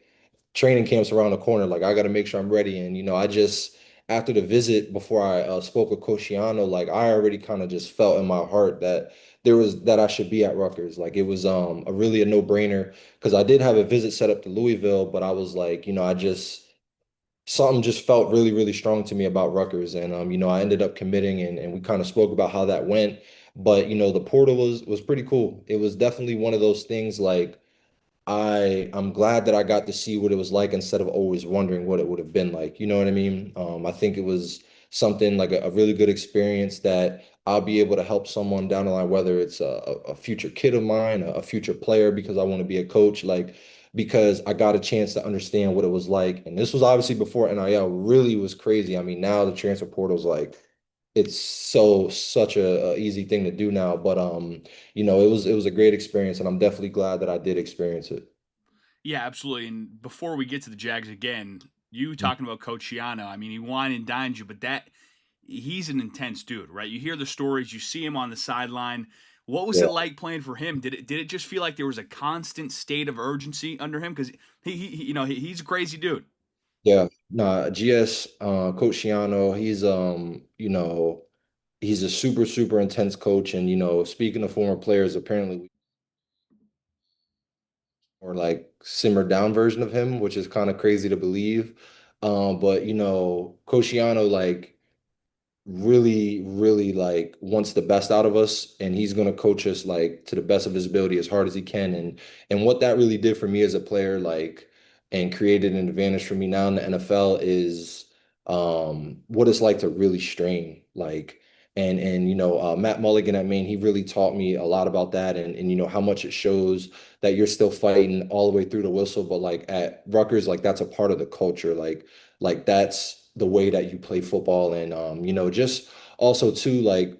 training camp's around the corner. Like I got to make sure I'm ready. And I just after the visit before I spoke with Coach Shiano, like I already kind of just felt in my heart that that I should be at Rutgers. Like it was a really a no-brainer because I did have a visit set up to Louisville, but I was like, I just something just felt really, really strong to me about Rutgers. And I ended up committing and we kind of spoke about how that went. But the portal was pretty cool. It was definitely one of those things like I'm glad that I got to see what it was like instead of always wondering what it would have been like. You know what I mean? I think it was something like a really good experience that I'll be able to help someone down the line, whether it's a future kid of mine, a future player, because I want to be a coach, like because I got a chance to understand what it was like. And this was obviously before NIL really was crazy. I mean, now the transfer portal's like it's such a easy thing to do now. But it was a great experience, and I'm definitely glad that I did experience it. Yeah, absolutely. And before we get to the Jags again, you talking about Coach Shiano, I mean, he wine and dined you, but he's an intense dude, right? You hear the stories, you see him on the sideline. What was Yeah, it like playing for him? Did it just feel like there was a constant state of urgency under him? Because he's a crazy dude. yeah. Nah, GS, Coach Shiano, he's a super, super intense coach. And speaking of former players, apparently or like simmered down version of him, which is kind of crazy to believe. But Coach Shiano, like really, really like wants the best out of us, and he's going to coach us like to the best of his ability as hard as he can. And what that really did for me as a player, like, and created an advantage for me now in the NFL is what it's like to really strain, like. And Matt Mulligan at Maine, he really taught me a lot about that, and how much it shows that you're still fighting all the way through the whistle. But like at Rutgers, like that's a part of the culture, like that's the way that you play football. And just also too, like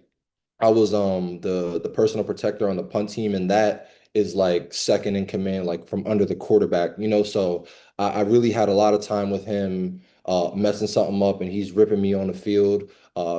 I was the personal protector on the punt team, and that is like second in command, like from under the quarterback, so I really had a lot of time with him messing something up, and he's ripping me on the field,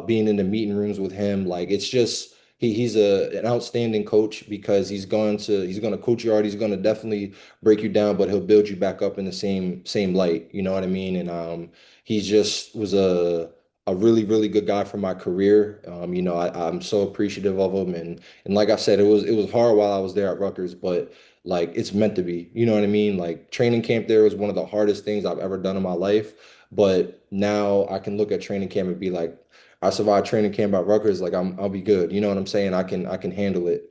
being in the meeting rooms with him. Like it's just he's an outstanding coach because he's going to coach you hard. He's going to definitely break you down, but he'll build you back up in the same light. You know what I mean? And he just was a really, really good guy for my career. I'm so appreciative of him. And like I said, it was hard while I was there at Rutgers, but like it's meant to be. You know what I mean? Like training camp there was one of the hardest things I've ever done in my life. But now I can look at training camp and be like, I survived training camp at Rutgers, like I'll be good. You know what I'm saying? I can handle it.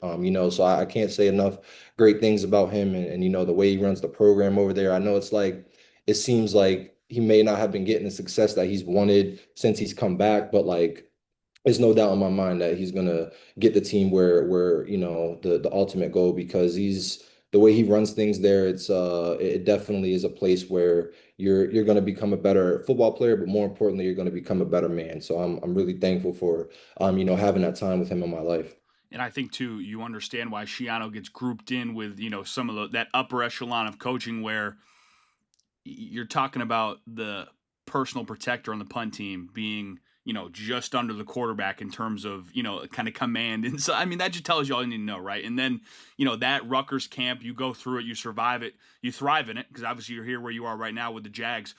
So I can't say enough great things about him and the way he runs the program over there. I know it's like it seems like he may not have been getting the success that he's wanted since he's come back, but like there's no doubt in my mind that he's gonna get the team where the ultimate goal because he's the way he runs things there. It definitely is a place where you're gonna become a better football player, but more importantly, you're gonna become a better man. So I'm really thankful for having that time with him in my life. And I think too, you understand why Shiano gets grouped in with some of that upper echelon of coaching where you're talking about the personal protector on the punt team being just under the quarterback in terms of kind of command. And so I mean that just tells you all you need to know, right? And then that Rutgers camp, you go through it, you survive it, you thrive in it because obviously you're here where you are right now with the Jags.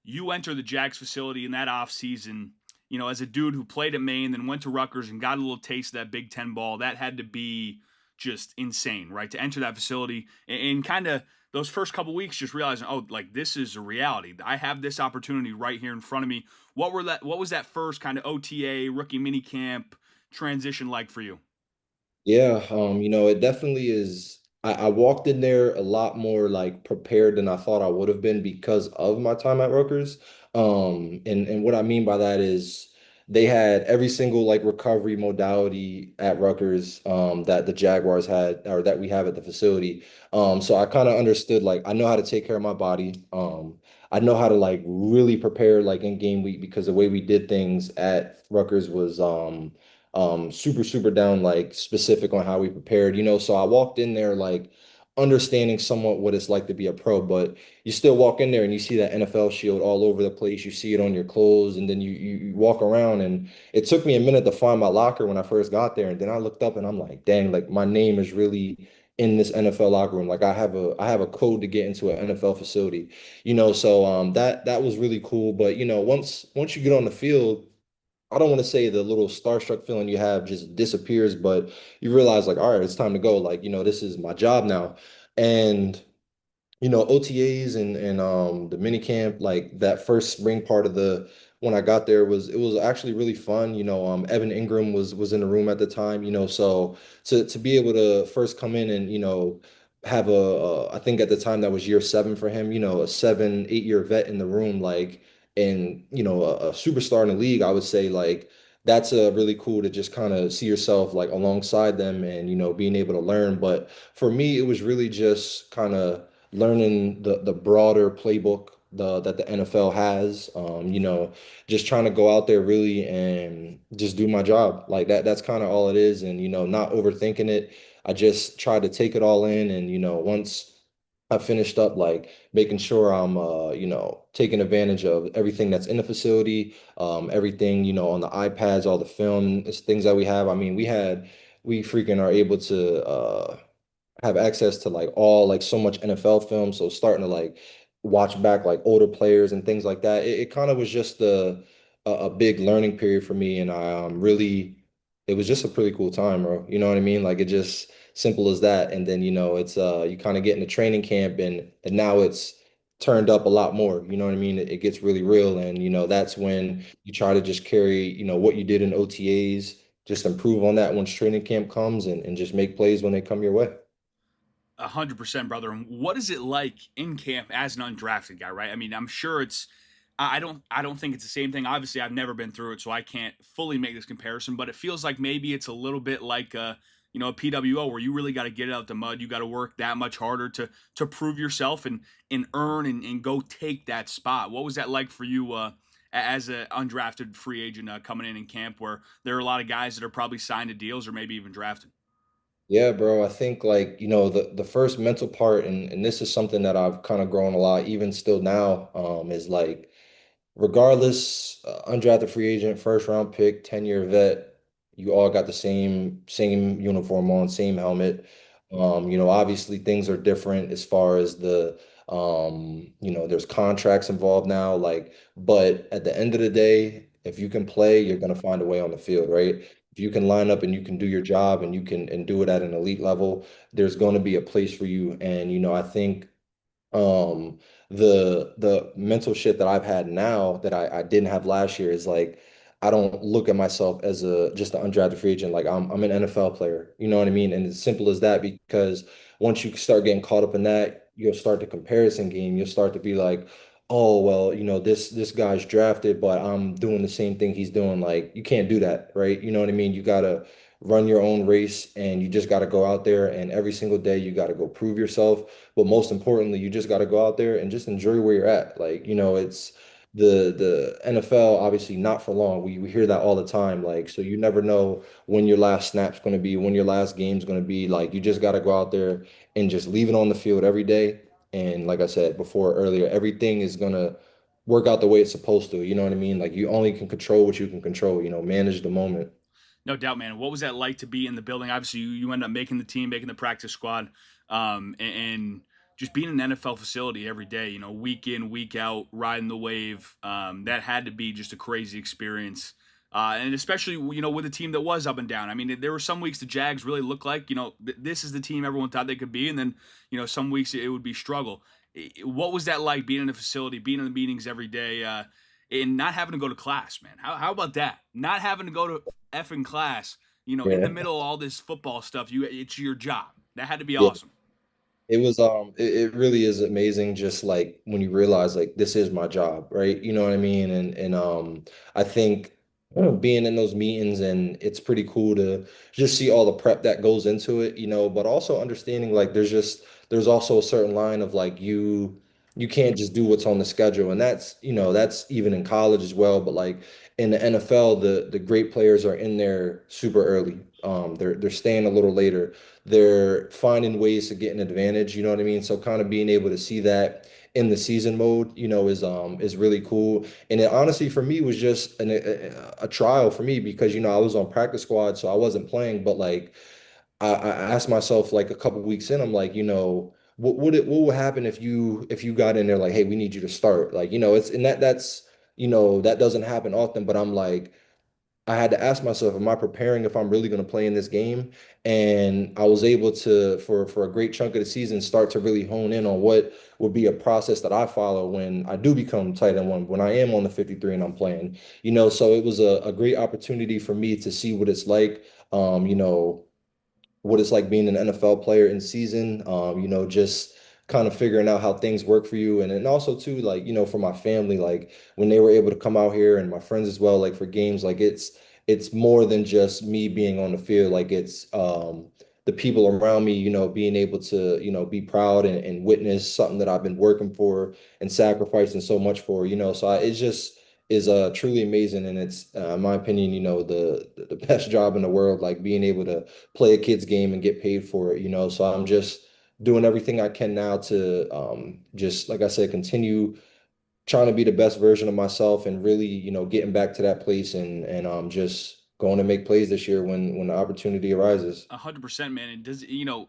You enter the Jags facility in that off season, as a dude who played at Maine, then went to Rutgers and got a little taste of that Big Ten ball. That had to be just insane, right? To enter that facility and kind of those first couple weeks, just realizing, oh, like this is a reality. I have this opportunity right here in front of me. What was that first kind of OTA rookie mini camp transition like for you? Yeah, it definitely is. I walked in there a lot more like prepared than I thought I would have been because of my time at Rutgers. And what I mean by that is they had every single like recovery modality at Rutgers that the Jaguars had or that we have at the facility. So I kind of understood like I know how to take care of my body. I know how to like really prepare like in game week because the way we did things at Rutgers was super super down like specific on how we prepared. So I walked in there like understanding somewhat what it's like to be a pro. But you still walk in there and you see that NFL shield all over the place. You see it on your clothes, and then you walk around. And it took me a minute to find my locker when I first got there. And then I looked up and I'm like, dang, like my name is really in this NFL locker room. Like I have a code to get into an NFL facility, so that was really cool. But once you get on the field, I don't want to say the little starstruck feeling you have just disappears, but you realize like, all right, it's time to go. Like, this is my job now. And OTAs and the mini camp, like that first spring part of the when I got there it was actually really fun. Evan Ingram was in the room at the time, so to be able to first come in and, have I think at the time that was year 7 for him, a 7, 8 year vet in the room, like, and a superstar in the league, I would say, like, that's really cool to just kind of see yourself like alongside them and being able to learn. But for me, it was really just kind of learning the broader playbook that the NFL has. Just trying to go out there really and just do my job. Like that's kind of all it is. And not overthinking it. I just try to take it all in. And once I finished up, like making sure I'm taking advantage of everything that's in the facility, everything, on the iPads, all the film, things that we have. I mean, we freaking are able to have access to like all like so much NFL film. So starting to like watch back like older players and things like that. It kind of was just a big learning period for me, and I really it was just a pretty cool time, bro. You know what I mean? Like it just simple as that. And then it's you kind of get into training camp, and now it's turned up a lot more. You know what I mean? It gets really real, and that's when you try to just carry what you did in OTAs, just improve on that once training camp comes, and just make plays when they come your way. 100%, brother. And what is it like in camp as an undrafted guy, right? I mean, I'm sure it's. I don't think it's the same thing. Obviously, I've never been through it, so I can't fully make this comparison. But it feels like maybe it's a little bit like a PWO where you really got to get it out the mud. You got to work that much harder to prove yourself and earn and go take that spot. What was that like for you as an undrafted free agent coming in camp, where there are a lot of guys that are probably signed to deals or maybe even drafted? Yeah, bro. I think like, the first mental part, and this is something that I've kind of grown a lot, even still now, is like regardless, undrafted free agent, first round pick, 10-year vet, you all got the same uniform on, same helmet. Obviously things are different as far as there's contracts involved now, like, but at the end of the day, if you can play, you're gonna find a way on the field, right? If you can line up and you can do your job and you can and do it at an elite level, there's going to be a place for you. And I think um, the mental shit that I've had now that I didn't have last year is like I don't look at myself as a just an undrafted free agent. Like I'm an NFL player. You know what I mean? And it's simple as that, because once you start getting caught up in that, you'll start the comparison game. You'll start to be like, oh well, this guy's drafted, but I'm doing the same thing he's doing. Like you can't do that, right? You know what I mean? You gotta run your own race, and you just got to go out there, and every single day you got to go prove yourself. But most importantly, you just got to go out there and just enjoy where you're at. Like, it's the NFL, obviously not for long. We hear that all the time. Like, so you never know when your last snap's going to be, when your last game's going to be. Like, you just got to go out there and just leave it on the field every day. And like I said before earlier, everything is going to work out the way it's supposed to. You know what I mean? Like, you only can control what you can control, manage the moment. No doubt, man. What was that like to be in the building? Obviously, you end up making the team, making the practice squad, and just being in an NFL facility every day, week in, week out, riding the wave. That had to be just a crazy experience. And especially, with a team that was up and down. I mean, there were some weeks the Jags really looked like, this is the team everyone thought they could be. And then, some weeks it would be struggle. What was that like being in a facility, being in the meetings every day? And not having to go to class, man. How about that? Not having to go to effing class, in the Yeah. middle of all this football stuff. It's your job. That had to be Yeah. awesome. It really is amazing, just like when you realize like this is my job, right? You know what I mean? And I think being in those meetings, and it's pretty cool to just see all the prep that goes into it, but also understanding like there's also a certain line of like you. you can't just do what's on the schedule. And that's, that's even in college as well. But like in the NFL, the great players are in there super early. They're staying a little later. They're finding ways to get an advantage, you know what I mean? So kind of being able to see that in the season mode, is really cool. And it honestly for me was just a trial for me because I was on practice squad, so I wasn't playing, but like I asked myself like a couple weeks in, I'm like, what would happen if you got in there like, hey, we need you to start. Like, it's and that doesn't happen often, but I'm like, I had to ask myself, am I preparing if I'm really going to play in this game? And I was able to, for a great chunk of the season, start to really hone in on what would be a process that I follow when I do become tight end one, when I am on the 53 and I'm playing. So it was a great opportunity for me to see what it's like. What it's like being an NFL player in season, just kind of figuring out how things work for you. And then also too, like, for my family, like when they were able to come out here and my friends as well, like for games, like it's more than just me being on the field. Like it's the people around me, being able to, be proud and witness something that I've been working for and sacrificing so much for, so it just is truly amazing. And it's, in my opinion, the best job in the world, like being able to play a kid's game and get paid for it, So I'm just doing everything I can now to just, like I said, continue trying to be the best version of myself and really, getting back to that place and just going to make plays this year when the opportunity arises. 100%, man. And does you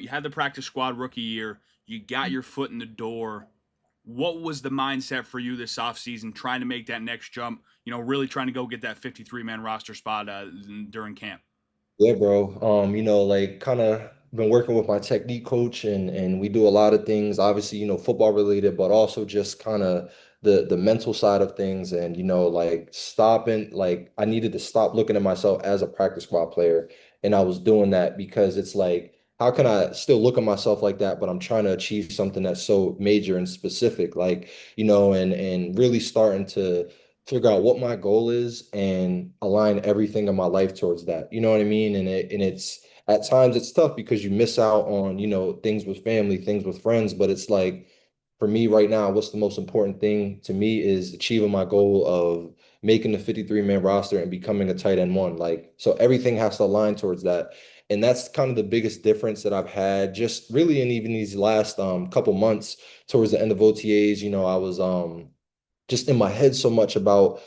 had the practice squad rookie year, you got your foot in the door. What was the mindset for you this offseason trying to make that next jump? Really trying to go get that 53-man roster spot during camp. Yeah, bro. Like kind of been working with my technique coach and we do a lot of things, obviously, football related, but also just kind of the mental side of things and like stopping like I needed to stop looking at myself as a practice squad player. And I was doing that because it's like, how can I still look at myself like that, but I'm trying to achieve something that's so major and specific, like, and really starting to figure out what my goal is and align everything in my life towards that. You know what I mean? And it's at times it's tough because you miss out on, things with family, things with friends, but it's like for me right now, what's the most important thing to me is achieving my goal of making the 53-man roster and becoming a tight end one. Like, so everything has to align towards that. And that's kind of the biggest difference that I've had just really in even these last couple months towards the end of OTAs. I was just in my head so much about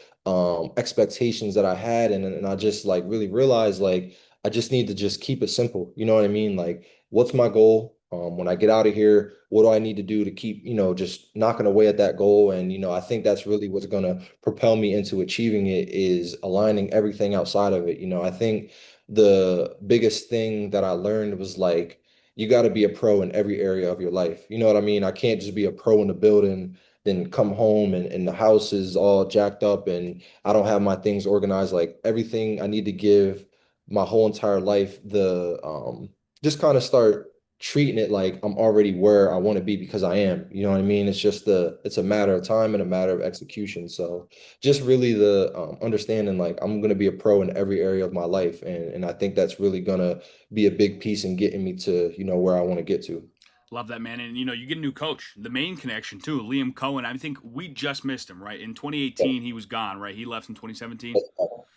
expectations that I had and I just like really realized like I just need to just keep it simple. You know what I mean? Like what's my goal? When I get out of here, what do I need to do to keep, just knocking away at that goal? And, I think that's really what's going to propel me into achieving it is aligning everything outside of it. I think the biggest thing that I learned was like, you got to be a pro in every area of your life. You know what I mean? I can't just be a pro in the building then come home and the house is all jacked up and I don't have my things organized. Like everything I need to give my whole entire life, the just kind of start treating it like I'm already where I want to be because I am. You know what I mean? It's a matter of time and a matter of execution. So just really the understanding like I'm gonna be a pro in every area of my life. And I think that's really gonna be a big piece in getting me to, where I want to get to. Love that, man. And you get a new coach, the Maine connection too, Liam Cohen. I think we just missed him, right? In 2018, he was gone, right? He left in 2017.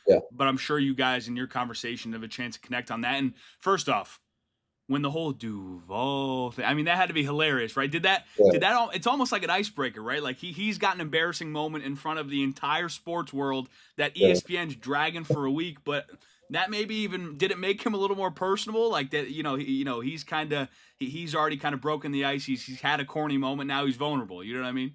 Yeah. But I'm sure you guys in your conversation have a chance to connect on that. And first off, when the whole Duval thing, I mean, that had to be hilarious, right? Yeah. Did that all, it's almost like an icebreaker, right? Like he's got an embarrassing moment in front of the entire sports world that Yeah. ESPN's dragging for a week, but that maybe even did it make him a little more personable, like that, he's kind of he's already kind of broken the ice. He's had a corny moment, now he's vulnerable. You know what I mean?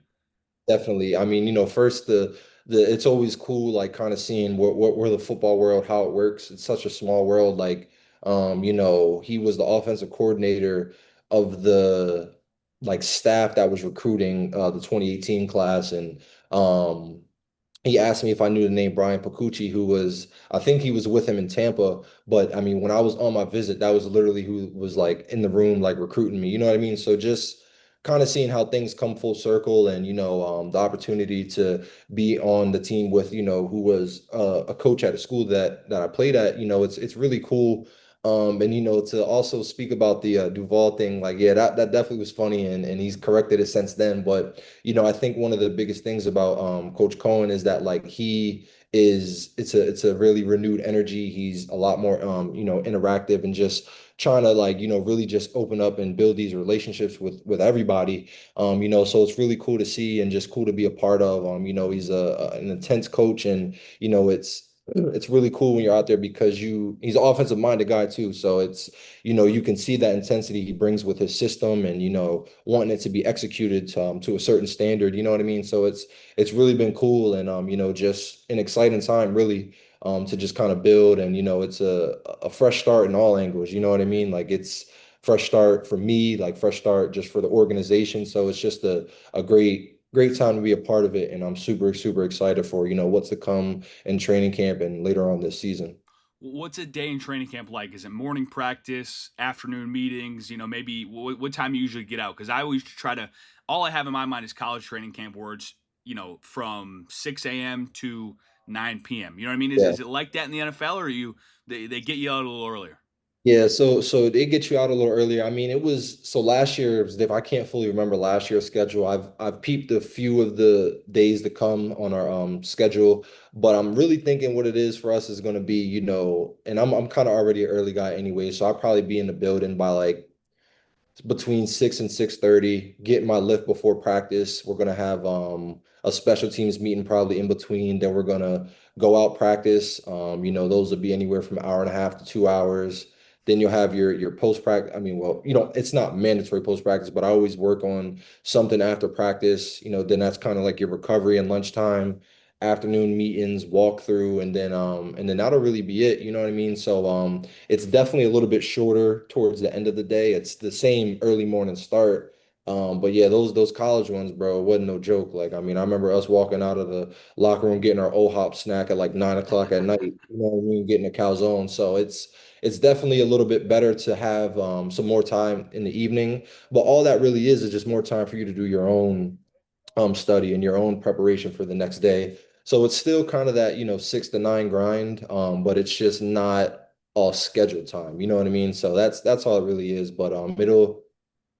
Definitely. I mean, first the it's always cool like kind of seeing where the football world how it works. It's such a small world. Like he was the offensive coordinator of the like staff that was recruiting the 2018 class and um he asked me if I knew the name Brian Pacucci, who was, I think he was with him in Tampa. But I mean, when I was on my visit, that was literally who was like in the room, like recruiting me. You know what I mean? So just kind of seeing how things come full circle and, the opportunity to be on the team with, who was a coach at a school that I played at, it's really cool. And to also speak about the Duval thing, like, yeah, that definitely was funny, and he's corrected it since then. But I think one of the biggest things about Coach Cohen is that, like, he is it's a really renewed energy. He's a lot more interactive, and just trying to, like, really just open up and build these relationships with everybody. So it's really cool to see and just cool to be a part of. He's an intense coach, and it's really cool when you're out there because he's an offensive minded guy too. So you can see that intensity he brings with his system, and wanting it to be executed to a certain standard. You know what I mean? So it's really been cool, and just an exciting time really, to just kind of build. And it's a fresh start in all angles. You know what I mean? Like, it's fresh start for me, like fresh start just for the organization. So it's just a great time to be a part of it, and I'm super super excited for what's to come in training camp and later on this season. What's a day in training camp like? Is it morning practice, afternoon meetings? Maybe what time you usually get out? Because I always try to. All I have in my mind is college training camp, where it's from 6 a.m. to 9 p.m. You know what I mean? Is Yeah. is it like that in the NFL, or they get you out a little earlier? Yeah, so they get you out a little earlier. I mean, it was so last year, if I can't fully remember last year's schedule, I've peeped a few of the days to come on our schedule, but I'm really thinking what it is for us is going to be, and I'm kind of already an early guy anyway, so I'll probably be in the building by like between 6 and 6:30, getting my lift before practice. We're gonna have a special teams meeting probably in between. Then we're gonna go out practice. Those would be anywhere from an hour and a half to 2 hours. Then you'll have your post practice. I mean, well, it's not mandatory post practice, but I always work on something after practice. Then that's kind of like your recovery and lunchtime, afternoon meetings, walkthrough, and then that'll really be it. You know what I mean? So it's definitely a little bit shorter towards the end of the day. It's the same early morning start. But yeah, those college ones, bro, wasn't no joke. Like, I mean, I remember us walking out of the locker room getting our hop snack at like 9 o'clock at night. You know what I mean? Getting a calzone. So it's definitely a little bit better to have some more time in the evening. But all that really is just more time for you to do your own study and your own preparation for the next day. So it's still kind of that, 6 to 9 grind, but it's just not all scheduled time. You know what I mean? So that's all it really is. But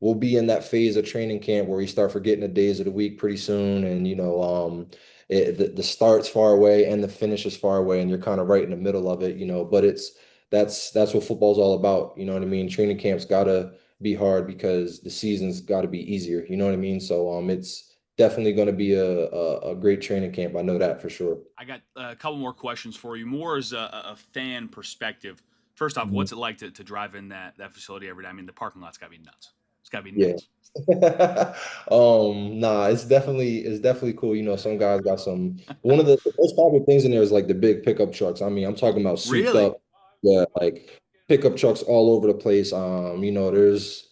we'll be in that phase of training camp where we start forgetting the days of the week pretty soon, and the start's far away and the finish is far away, and you're kind of right in the middle of it. But that's what football's all about. You know what I mean? Training camp's gotta be hard because the season's got to be easier. You know what I mean? So it's definitely going to be a great training camp. I know that for sure. I got a couple more questions for you, more as a fan perspective. First off, Mhm. what's it like to drive in that facility every day? I mean, the parking lot's got to be nuts. It's got to be Yeah. nuts. Nah, it's definitely cool. Some guys got some. One of the most popular things in there is like the big pickup trucks. I mean, I'm talking about souped Really? up, yeah, like pickup trucks all over the place. There's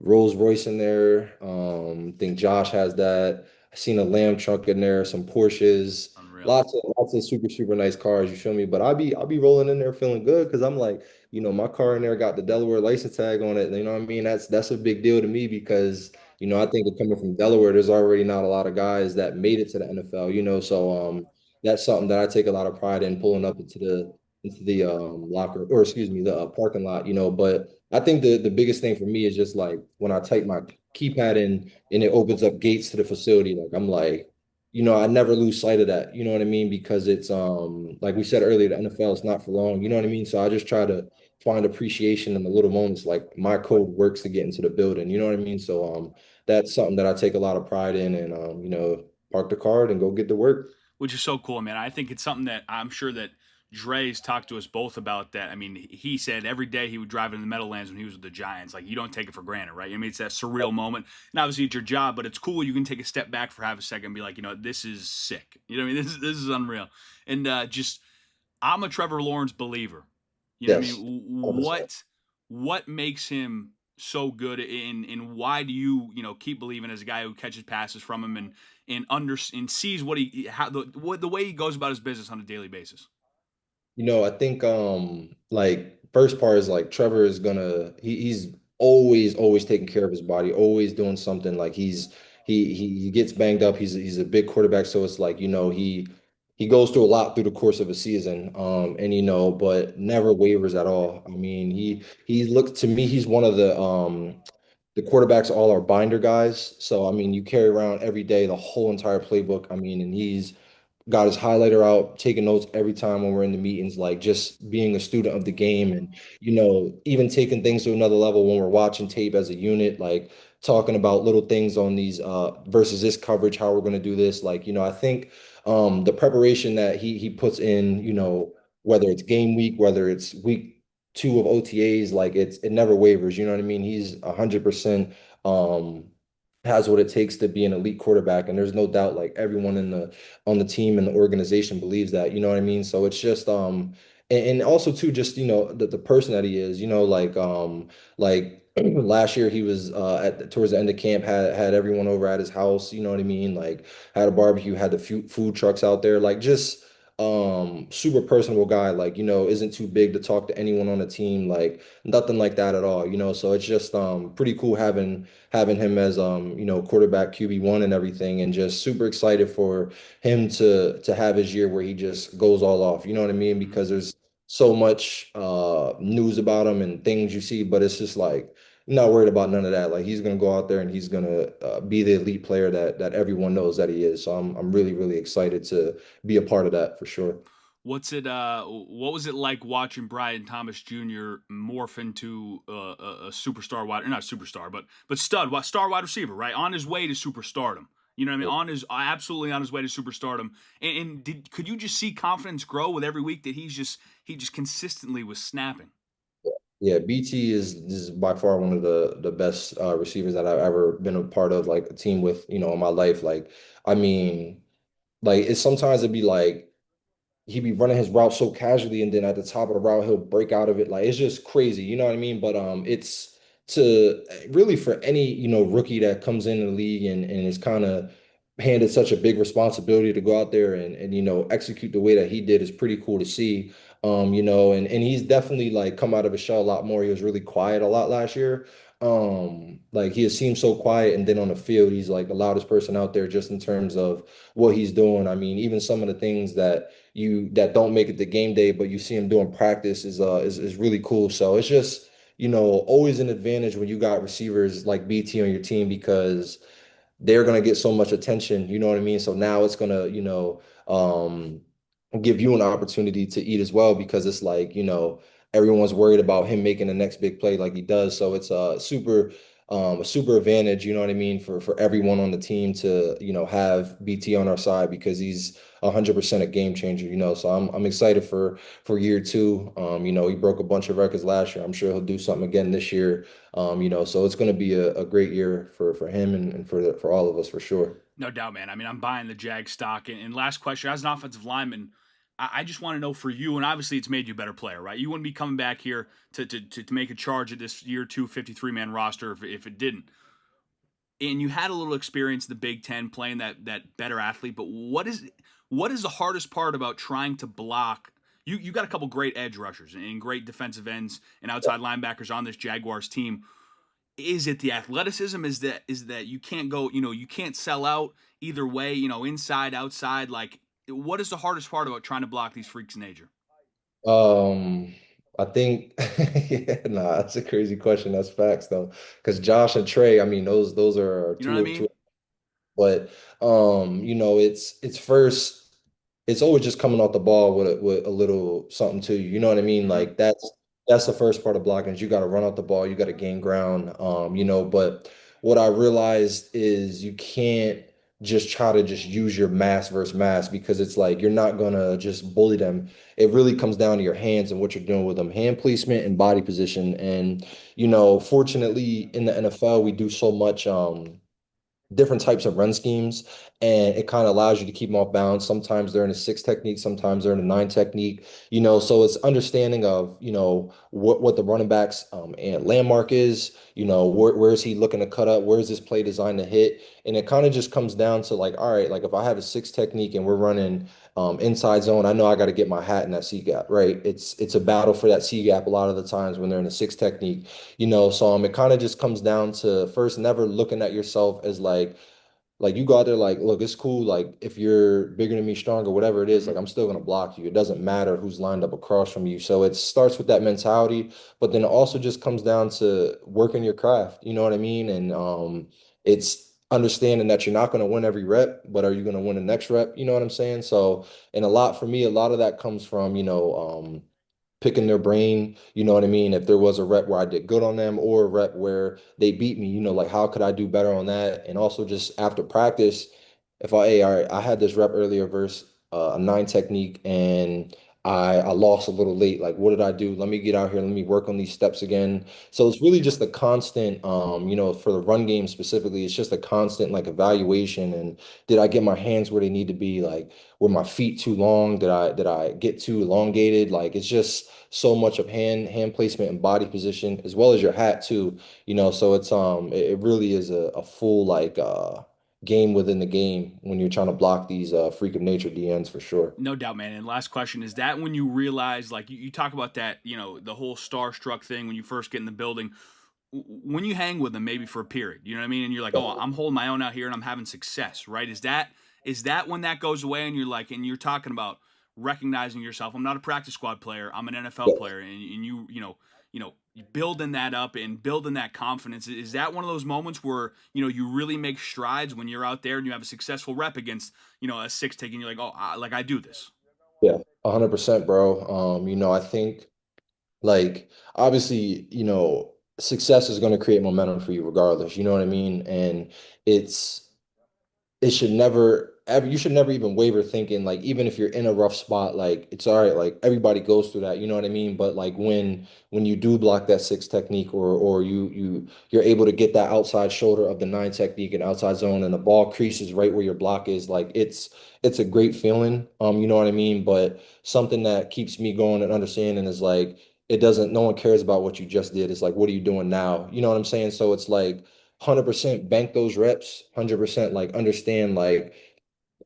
Rolls Royce in there. I think Josh has that. I seen a Lamb truck in there, some Porsches, Unreal. lots of super super nice cars. You feel me? But I'll be rolling in there feeling good because I'm like, my car in there got the Delaware license tag on it. You know what I mean? That's a big deal to me because I think that coming from Delaware, there's already not a lot of guys that made it to the NFL. So that's something that I take a lot of pride in pulling up into the locker, or excuse me, the parking lot. But I think the biggest thing for me is just like when I type my keypad in and it opens up gates to the facility, like I'm like, I never lose sight of that. You know what I mean? Because it's like we said earlier, the NFL is not for long. You know what I mean? So I just try to find appreciation in the little moments, like my code works to get into the building. You know what I mean? So that's something that I take a lot of pride in, and park the car and go get to work. Which is so cool, man. I think it's something that I'm sure that Dre's talked to us both about that. I mean, he said every day he would drive in the Meadowlands when he was with the Giants. Like, you don't take it for granted, right? I mean, it's that surreal moment. And obviously, it's your job, but it's cool. You can take a step back for half a second and be like, this is sick. You know what I mean? This is unreal. And I'm a Trevor Lawrence believer. You know what I Yes, mean? 100%. What makes him so good, and why do you keep believing as a guy who catches passes from him and sees what he how the way he goes about his business on a daily basis? I think like first part is like Trevor is he's always taking care of his body, always doing something. Like he gets banged up. He's a big quarterback, so it's like, he he goes through a lot through the course of a season, and but never wavers at all. I mean, he looked to me, he's one of the quarterbacks all are binder guys. So I mean, you carry around every day the whole entire playbook. I mean, and he's got his highlighter out, taking notes every time when we're in the meetings, like just being a student of the game and, even taking things to another level when we're watching tape as a unit, like talking about little things on these versus this coverage, how we're going to do this. Like, I think the preparation that he puts in, whether it's game week, whether it's week two of OTAs, like it never wavers. You know what I mean? He's 100% um has what it takes to be an elite quarterback. And there's no doubt like everyone on the team and the organization believes that, you know what I mean? So it's just and also too just the person that he is, like last year he was towards the end of camp had everyone over at his house, you know what I mean? Like had a barbecue, had the food trucks out there, like just super personable guy, like isn't too big to talk to anyone on the team, like nothing like that at all, so it's just pretty cool having him as quarterback QB1 and everything, and just super excited for him to have his year where he just goes all off, you know what I mean? Mhm. Because there's so much news about him and things you see, but it's just like not worried about none of that. Like he's gonna go out there and he's gonna be the elite player that everyone knows that he is. So I'm really really excited to be a part of that for sure. What was it like watching Brian Thomas Jr. morph into a superstar wide, not superstar, but star wide receiver, right? On his way to superstardom. You know what I mean? Absolutely on his way to superstardom. And could you just see confidence grow with every week that he just consistently was snapping? Yeah, BT is by far one of the best receivers that I've ever been a part of, like a team with, in my life. Like, I mean, like it's sometimes it'd be like he'd be running his route so casually, and then at the top of the route he'll break out of it. Like it's just crazy, you know what I mean? But it's to really for any rookie that comes in the league and is kind of handed such a big responsibility to go out there and execute the way that he did is pretty cool to see. And he's definitely like come out of his shell a lot more. He was really quiet a lot last year. Like he has seemed so quiet, and then on the field he's like the loudest person out there just in terms of what he's doing. I mean, even some of the things that don't make it to game day, but you see him doing practice is really cool. So it's just, always an advantage when you got receivers like BT on your team because they're going to get so much attention, you know what I mean? So now it's going to, give you an opportunity to eat as well because it's like, everyone's worried about him making the next big play like he does. So it's a super advantage, you know what I mean, for everyone on the team to, have BT on our side because he's 100% a game changer, So I'm excited for year two. He broke a bunch of records last year. I'm sure he'll do something again this year. So it's going to be a great year for him and for all of us for sure. No doubt, man. I mean, I'm buying the Jag stock. And last question, as an offensive lineman, I just want to know for you, and obviously it's made you a better player, right? You wouldn't be coming back here to make a charge at this year two 53-man roster if it didn't. And you had a little experience in the Big Ten playing that better athlete, but what is the hardest part about trying to block? You got a couple great edge rushers and great defensive ends and outside linebackers on this Jaguars team. Is it the athleticism? Is that you can't go, you can't sell out either way, inside, outside? Like, what is the hardest part about trying to block these freaks in nature? Um, I think, yeah, nah, that's a crazy question. That's facts though, because Josh and Trey, I mean, those are You know what I two. mean? But it's first, it's always just coming off the ball with a little something to you. You know what I mean? Mm-hmm. Like that's the first part of blocking is you got to run out the ball, you got to gain ground. But what I realized is you can't just try to just use your mass versus mass because it's like you're not gonna just bully them. It really comes down to your hands and what you're doing with them, hand placement and body position. And fortunately in the NFL we do so much different types of run schemes, and it kind of allows you to keep them off balance. Sometimes they're in a six technique, sometimes they're in a nine technique, so it's understanding of, what the running backs and landmark is, where is he looking to cut up, where is this play designed to hit? And it kind of just comes down to like, all right, like if I have a six technique and we're running inside zone, I know I got to get my hat in that C gap, right? It's a battle for that C gap a lot of the times when they're in a six technique. So it kind of just comes down to first never looking at yourself as Like you go out there like, look, it's cool. Like if you're bigger than me, stronger, whatever it is, Hmm. like I'm still gonna block you. It doesn't matter who's lined up across from you. So it starts with that mentality, but then it also just comes down to working your craft. You know what I mean? And it's understanding that you're not gonna win every rep, but are you gonna win the next rep? You know what I'm saying? So, and a lot for me, a lot of that comes from, picking their brain, you know what I mean? If there was a rep where I did good on them or a rep where they beat me, like how could I do better on that? And also just after practice, if hey, all right, I had this rep earlier versus a nine technique and I lost a little late. Like, what did I do? Let me get out here. Let me work on these steps again. So it's really just a constant, for the run game specifically, it's just a constant like evaluation. And did I get my hands where they need to be? Like, were my feet too long? Did I get too elongated? Like, it's just so much of hand placement and body position as well as your hat too. So it really is a full like game within the game when you're trying to block these freak of nature DNs for sure. No doubt, man. And last question, is that when you realize, like you talk about that, the whole starstruck thing when you first get in the building, when you hang with them maybe for a period, you know what I mean? And you're like, oh, I'm holding my own out here and I'm having success, right? Is that when that goes away and you're like, and you're talking about recognizing yourself? I'm not a practice squad player. I'm an NFL Yes. player, and building that up and building that confidence. Is that one of those moments where you really make strides when you're out there and you have a successful rep against a six take, and you're like, oh, I do this. Yeah, 100%, bro. I think like obviously, success is going to create momentum for you regardless. You know what I mean? And it's it should never ever you should never even waver thinking like even if you're in a rough spot like it's all right, like everybody goes through that, you know what I mean, but like when you do block that six technique or you're able to get that outside shoulder of the nine technique and outside zone and the ball creases right where your block is, like it's a great feeling, you know what I mean, but something that keeps me going and understanding is like it doesn't no one cares about what you just did. It's like what are you doing now, you know what I'm saying? So it's like 100% bank those reps, 100% like understand like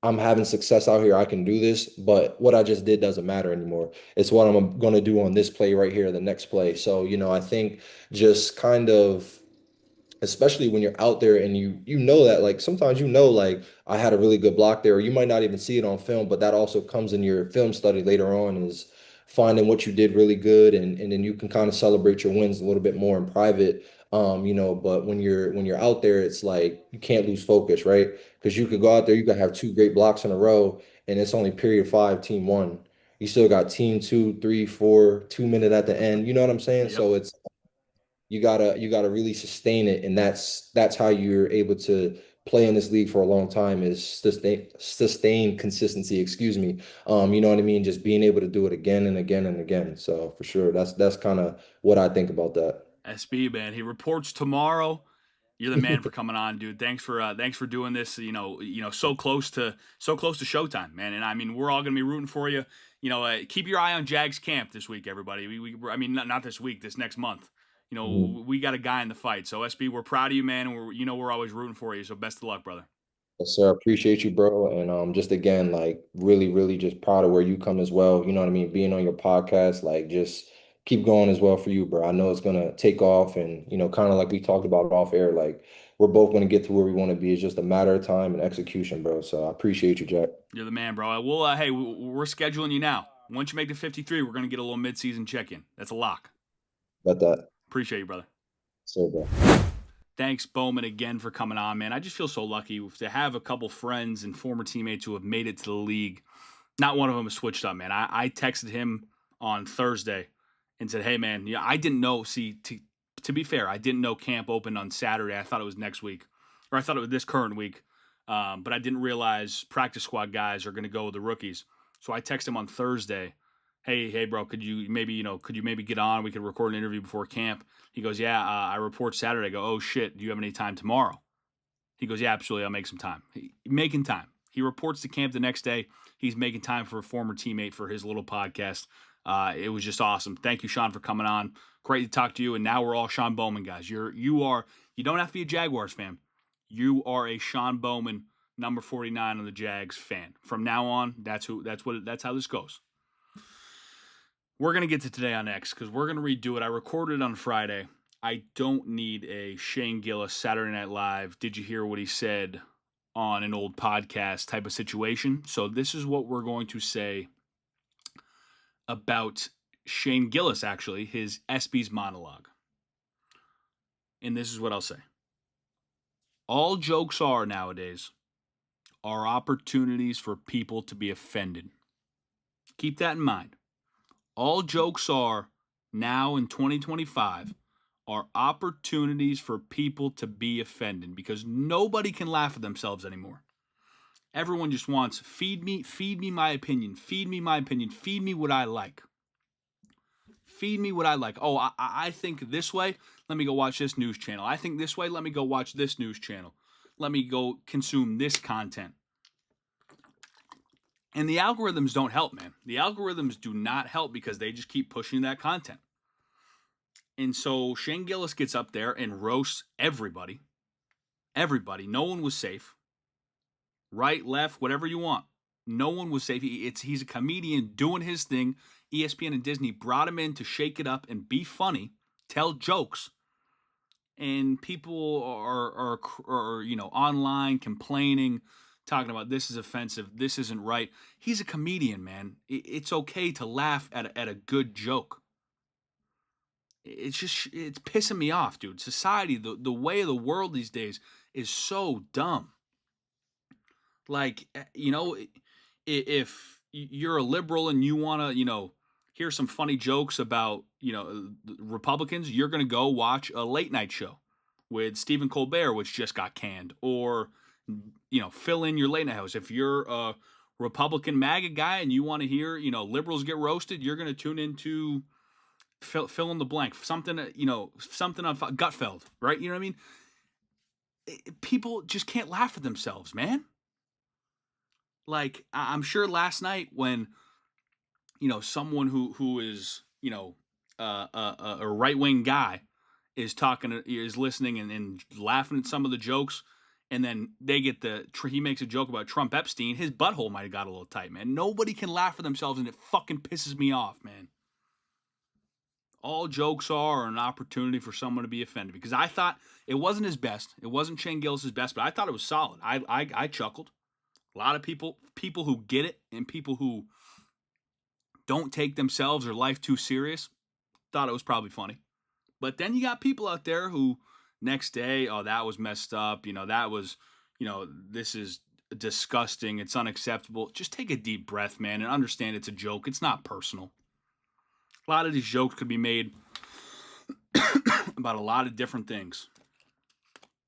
I'm having success out here. I can do this, but what I just did doesn't matter anymore. It's what I'm going to do on this play right here, the next play. So, I think just kind of especially when you're out there and you know that like sometimes like I had a really good block there, or you might not even see it on film, but that also comes in your film study later on is finding what you did really good, and then you can kind of celebrate your wins a little bit more in private. But when you're out there, it's like you can't lose focus, right? Because you could go out there, you could have two great blocks in a row, and it's only period five, team one. You still got team two, three, four, 2 minute at the end. You know what I'm saying? Yep. So it's you gotta really sustain it, and that's how you're able to play in this league for a long time is sustain consistency, excuse me. You know what I mean, just being able to do it again and again and again. So for sure, that's kind of what I think about that. SB, man, he reports tomorrow. You're the man for coming on, dude. Thanks for doing this. So close to showtime, man. And I mean, we're all gonna be rooting for you. Keep your eye on Jags camp this week, everybody. I mean, not this week, this next month. Mhm. We got a guy in the fight. So SB, we're proud of you, man. And we're always rooting for you. So best of luck, brother. Yes, sir. Appreciate you, bro. And just again, like really, really just proud of where you come as well. You know what I mean? Being on your podcast, like just keep going as well for you, bro. I know it's gonna take off and kind of like we talked about off air, like we're both gonna get to where we want to be. It's just a matter of time and execution, bro. So I appreciate you, Jack. You're the man, bro. Hey, we're scheduling you now. Once you make the 53, we're gonna get a little midseason check-in. That's a lock. About that. Appreciate you, brother. So, bro. Thanks, Bowman, again for coming on, man. I just feel so lucky to have a couple friends and former teammates who have made it to the league. Not one of them has switched up, man. I texted him on Thursday and said, hey, man, yeah, I didn't know. See, to be fair, I didn't know camp opened on Saturday. I thought it was next week, or I thought it was this current week. But I didn't realize practice squad guys are going to go with the rookies. So I texted him on Thursday, hey, bro, could you maybe get on? We could record an interview before camp. He goes, yeah, I report Saturday. I go, oh shit, do you have any time tomorrow? He goes, yeah, absolutely, I'll make some time. Making time. He reports to camp the next day. He's making time for a former teammate for his little podcast. It was just awesome. Thank you, Shawn, for coming on. Great to talk to you. And now we're all Shawn Bowman guys. You don't have to be a Jaguars fan. You are a Shawn Bowman number 49 on the Jags fan. From now on, that's how this goes. We're going to get to Today on X because we're going to redo it. I recorded it on Friday. I don't need a Shane Gillis Saturday Night Live. Did you hear what he said on an old podcast type of situation. So this is what we're going to say about Shane Gillis, actually, his ESPYs monologue. And this is what I'll say. All jokes are nowadays are opportunities for people to be offended. Keep that in mind. All jokes are now in 2025 are opportunities for people to be offended because nobody can laugh at themselves anymore. Everyone just wants, feed me my opinion, feed me my opinion, feed me what I like. Feed me what I like. Oh, I think this way, let me go watch this news channel. I think this way, let me go watch this news channel. Let me go consume this content. And the algorithms don't help, man. The algorithms do not help because they just keep pushing that content. And so Shane Gillis gets up there and roasts everybody. Everybody. No one was safe. Right, left, whatever you want. No one was safe. He's a comedian doing his thing. ESPN and Disney brought him in to shake it up and be funny, tell jokes. And people are online complaining, talking about this is offensive, this isn't right. He's a comedian, man. It's okay to laugh at a good joke. It's pissing me off, dude. Society, the way of the world these days is so dumb. Like, if you're a liberal and you want to, hear some funny jokes about, Republicans, you're going to go watch a late night show with Stephen Colbert, which just got canned, or, fill in your late night house. If you're a Republican MAGA guy and you want to hear, liberals get roasted, you're going to tune into fill in the blank, something on Gutfeld, right? You know what I mean? People just can't laugh at themselves, man. Like, I'm sure last night when, someone who is, a right-wing guy is listening and laughing at some of the jokes, and then he makes a joke about Trump Epstein, his butthole might have got a little tight, man. Nobody can laugh at themselves, and it fucking pisses me off, man. All jokes are an opportunity for someone to be offended, because I thought it wasn't his best. It wasn't Shane Gillis' best, but I thought it was solid. I chuckled. A lot of people who get it and people who don't take themselves or life too serious thought it was probably funny. But then you got people out there who next day, oh, that was messed up. That was, this is disgusting. It's unacceptable. Just take a deep breath, man, and understand it's a joke. It's not personal. A lot of these jokes could be made about a lot of different things.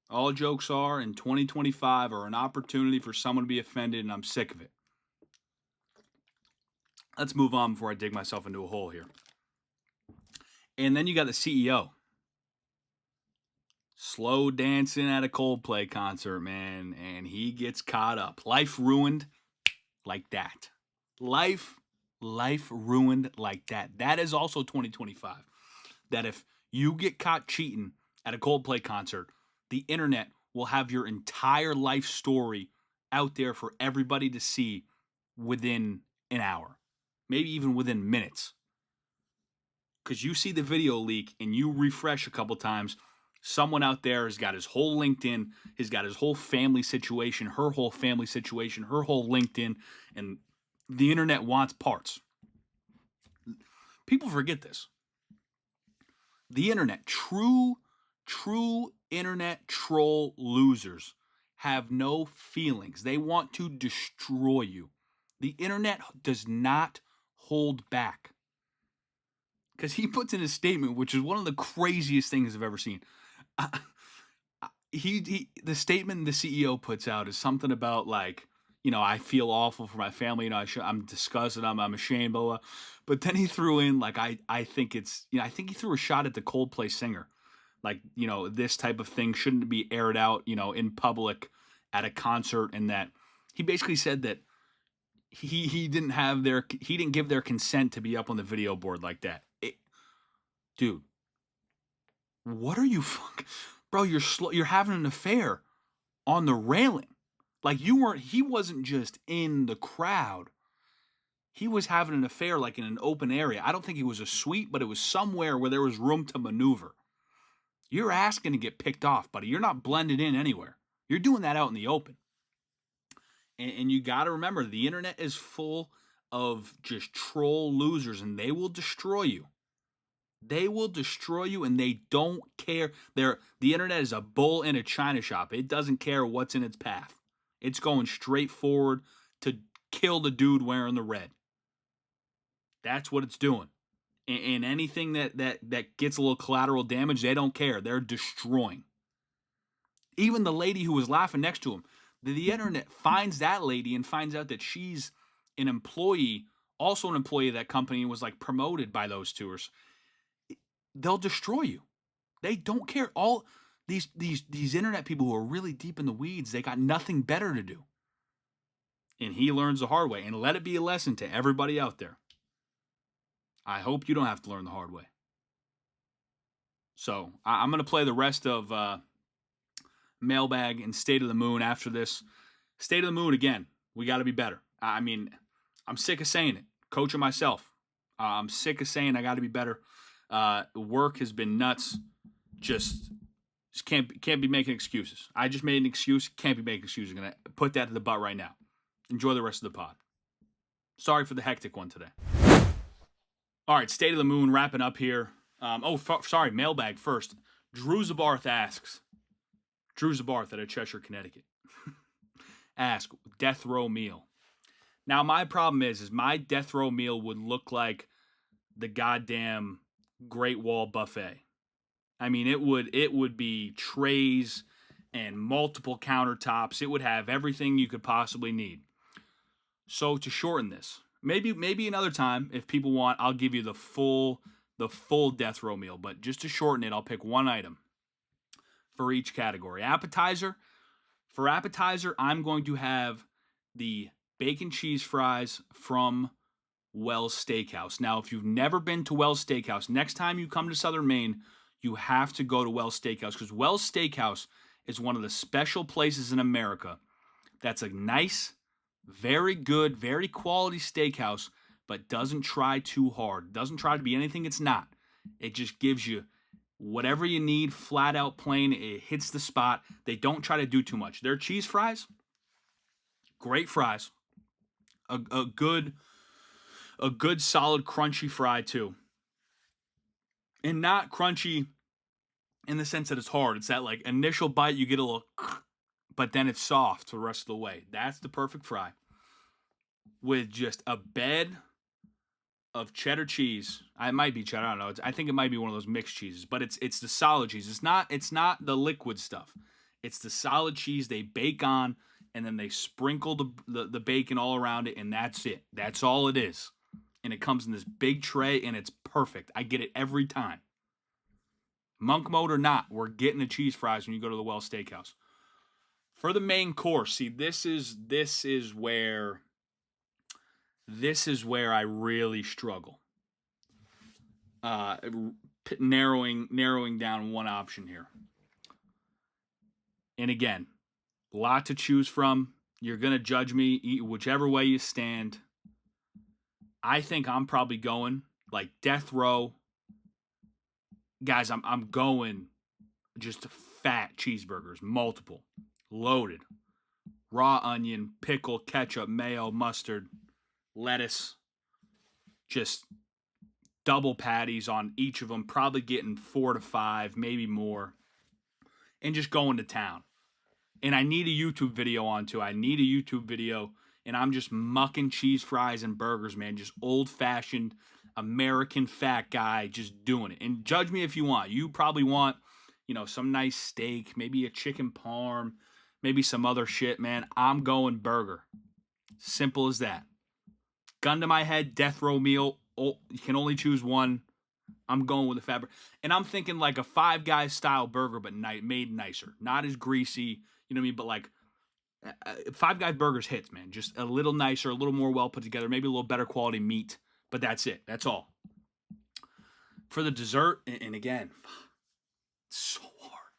All jokes are in 2025 are an opportunity for someone to be offended, and I'm sick of it. Let's move on before I dig myself into a hole here. And then you got the CEO. Slow dancing at a Coldplay concert, man, and he gets caught up. Life ruined like that. Life ruined like that. That is also 2025. That if you get caught cheating at a Coldplay concert, the internet will have your entire life story out there for everybody to see within an hour, maybe even within minutes. Because you see the video leak and you refresh a couple times, someone out there has got his whole LinkedIn, has got his whole family situation, her whole family situation, her whole LinkedIn, and the internet wants parts. People forget this. The internet, true internet troll losers have no feelings. They want to destroy you. The internet does not hold back. Because he puts in a statement, which is one of the craziest things I've ever seen. The statement the CEO puts out is something about like, I feel awful for my family. I'm disgusted. I'm ashamed. Blah, blah. But then he threw in like, I think he threw a shot at the Coldplay singer. Like, this type of thing shouldn't be aired out, in public at a concert, and that he basically said that he didn't give their consent to be up on the video board like that. Dude, what are you bro? You're having an affair on the railing. Like he wasn't just in the crowd. He was having an affair like in an open area. I don't think it was a suite, but it was somewhere where there was room to maneuver. You're asking to get picked off, buddy. You're not blended in anywhere. You're doing that out in the open. And you got to remember, the internet is full of just troll losers, and they will destroy you. They will destroy you, and they don't care. The internet is a bull in a china shop. It doesn't care what's in its path. It's going straight forward to kill the dude wearing the red. That's what it's doing. And anything that gets a little collateral damage, they don't care. They're destroying. Even the lady who was laughing next to him, the internet finds that lady and finds out that she's an employee, also an employee of that company, and was like promoted by those tours. They'll destroy you. They don't care. All these internet people who are really deep in the weeds, they got nothing better to do. And he learns the hard way. And let it be a lesson to everybody out there. I hope you don't have to learn the hard way. So I'm going to play the rest of Mailbag and State of the Moon after this. State of the Moon, again, we got to be better. I mean, I'm sick of saying it. Coaching myself. I'm sick of saying I got to be better. Work has been nuts. Just can't be making excuses. I just made an excuse. Can't be making excuses. I'm going to put that to the butt right now. Enjoy the rest of the pod. Sorry for the hectic one today. All right, State of the Moon, wrapping up here. Sorry, Mailbag first. Drew Zabarth asks, Drew Zabarth out of Cheshire, Connecticut, ask, death row meal. Now, my problem is my death row meal would look like the goddamn Great Wall buffet. I mean, it would be trays and multiple countertops. It would have everything you could possibly need. So to shorten this, maybe another time, if people want, I'll give you the full death row meal. But just to shorten it, I'll pick one item for each category. For appetizer, I'm going to have the bacon cheese fries from Wells Steakhouse. Now, if you've never been to Wells Steakhouse, next time you come to Southern Maine, you have to go to Wells Steakhouse, because Wells Steakhouse is one of the special places in America that's a nice, very good, very quality steakhouse, but doesn't try too hard. Doesn't try to be anything it's not. It just gives you whatever you need, flat out plain. It hits the spot. They don't try to do too much. Their cheese fries, great fries. A good solid crunchy fry too. And not crunchy in the sense that it's hard. It's that like initial bite, you get a little, but then it's soft the rest of the way. That's the perfect fry. With just a bed of cheddar cheese. It might be cheddar, I don't know. I think it might be one of those mixed cheeses, but it's the solid cheese. It's not the liquid stuff. It's the solid cheese they bake on, and then they sprinkle the bacon all around it, and that's it. That's all it is. And it comes in this big tray, and it's perfect. I get it every time. Monk mode or not, we're getting the cheese fries when you go to the Wells Steakhouse. For the main course, see, this is where I really struggle. Narrowing down one option here. And again, a lot to choose from. You're going to judge me whichever way you stand. I think I'm probably going like death row. Guys, I'm going just fat cheeseburgers, multiple, loaded, raw onion, pickle, ketchup, mayo, mustard, lettuce, just double patties on each of them, probably getting 4 to 5, maybe more, and just going to town. And I need a YouTube video on too. And I'm just mucking cheese fries and burgers, man. Just old-fashioned American fat guy just doing it. And judge me if you want. You probably want, some nice steak, maybe a chicken parm, maybe some other shit, man. I'm going burger. Simple as that. Gun to my head, death row meal. Oh, you can only choose one. I'm going with the fat burger. And I'm thinking like a Five Guys style burger, but made nicer. Not as greasy, you know what I mean? But like Five Guys burgers hits, man. Just a little nicer, a little more well put together, maybe a little better quality meat. But that's it. That's all. For the dessert, and again, it's so hard.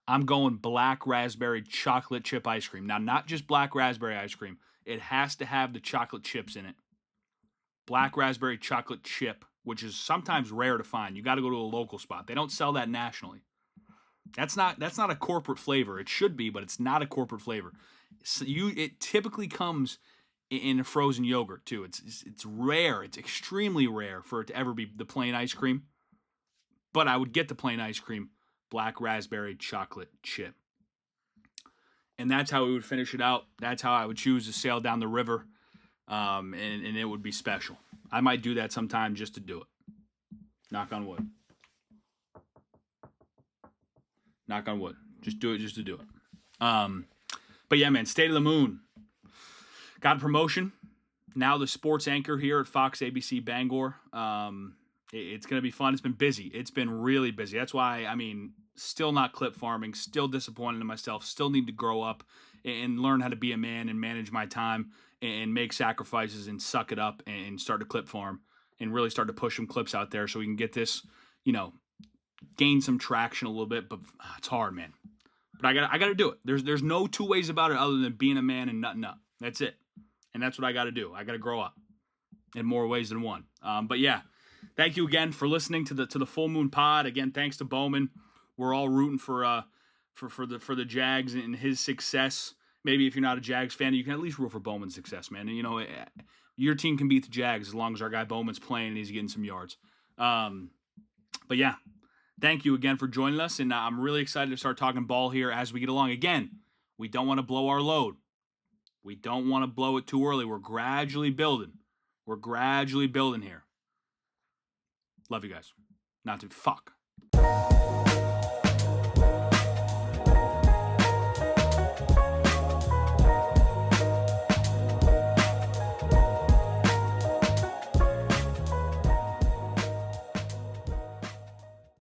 I'm going black raspberry chocolate chip ice cream. Now, not just black raspberry ice cream. It has to have the chocolate chips in it. Black raspberry chocolate chip, which is sometimes rare to find. You got to go to a local spot. They don't sell that nationally. That's not a corporate flavor. It should be, but it's not a corporate flavor. So it typically comes in a frozen yogurt too. It's rare. It's extremely rare for it to ever be the plain ice cream. But I would get the plain ice cream, black raspberry chocolate chip. And that's how we would finish it out. That's how I would choose to sail down the river, and it would be special. I might do that sometime just to do it. Knock on wood. Knock on wood. Just do it just to do it. But yeah, man, State of the Moon. Got a promotion. Now the sports anchor here at Fox ABC Bangor. It's going to be fun. It's been busy. It's been really busy. That's why, still not clip farming, still disappointed in myself, still need to grow up and learn how to be a man and manage my time and make sacrifices and suck it up and start to clip farm and really start to push some clips out there so we can get this, gain some traction a little bit. But it's hard, man. But I got to do it. There's no two ways about it other than being a man and nutting up. That's it. And that's what I got to do. I got to grow up in more ways than one. But yeah, thank you again for listening to the Full Moon Pod. Again, thanks to Bowman. We're all rooting for the Jags and his success. Maybe if you're not a Jags fan, you can at least root for Bowman's success, man. And your team can beat the Jags as long as our guy Bowman's playing and he's getting some yards. But yeah, thank you again for joining us, and I'm really excited to start talking ball here as we get along. Again, we don't want to blow our load. We don't want to blow it too early. We're gradually building. We're gradually building here. Love you guys. Not to fuck.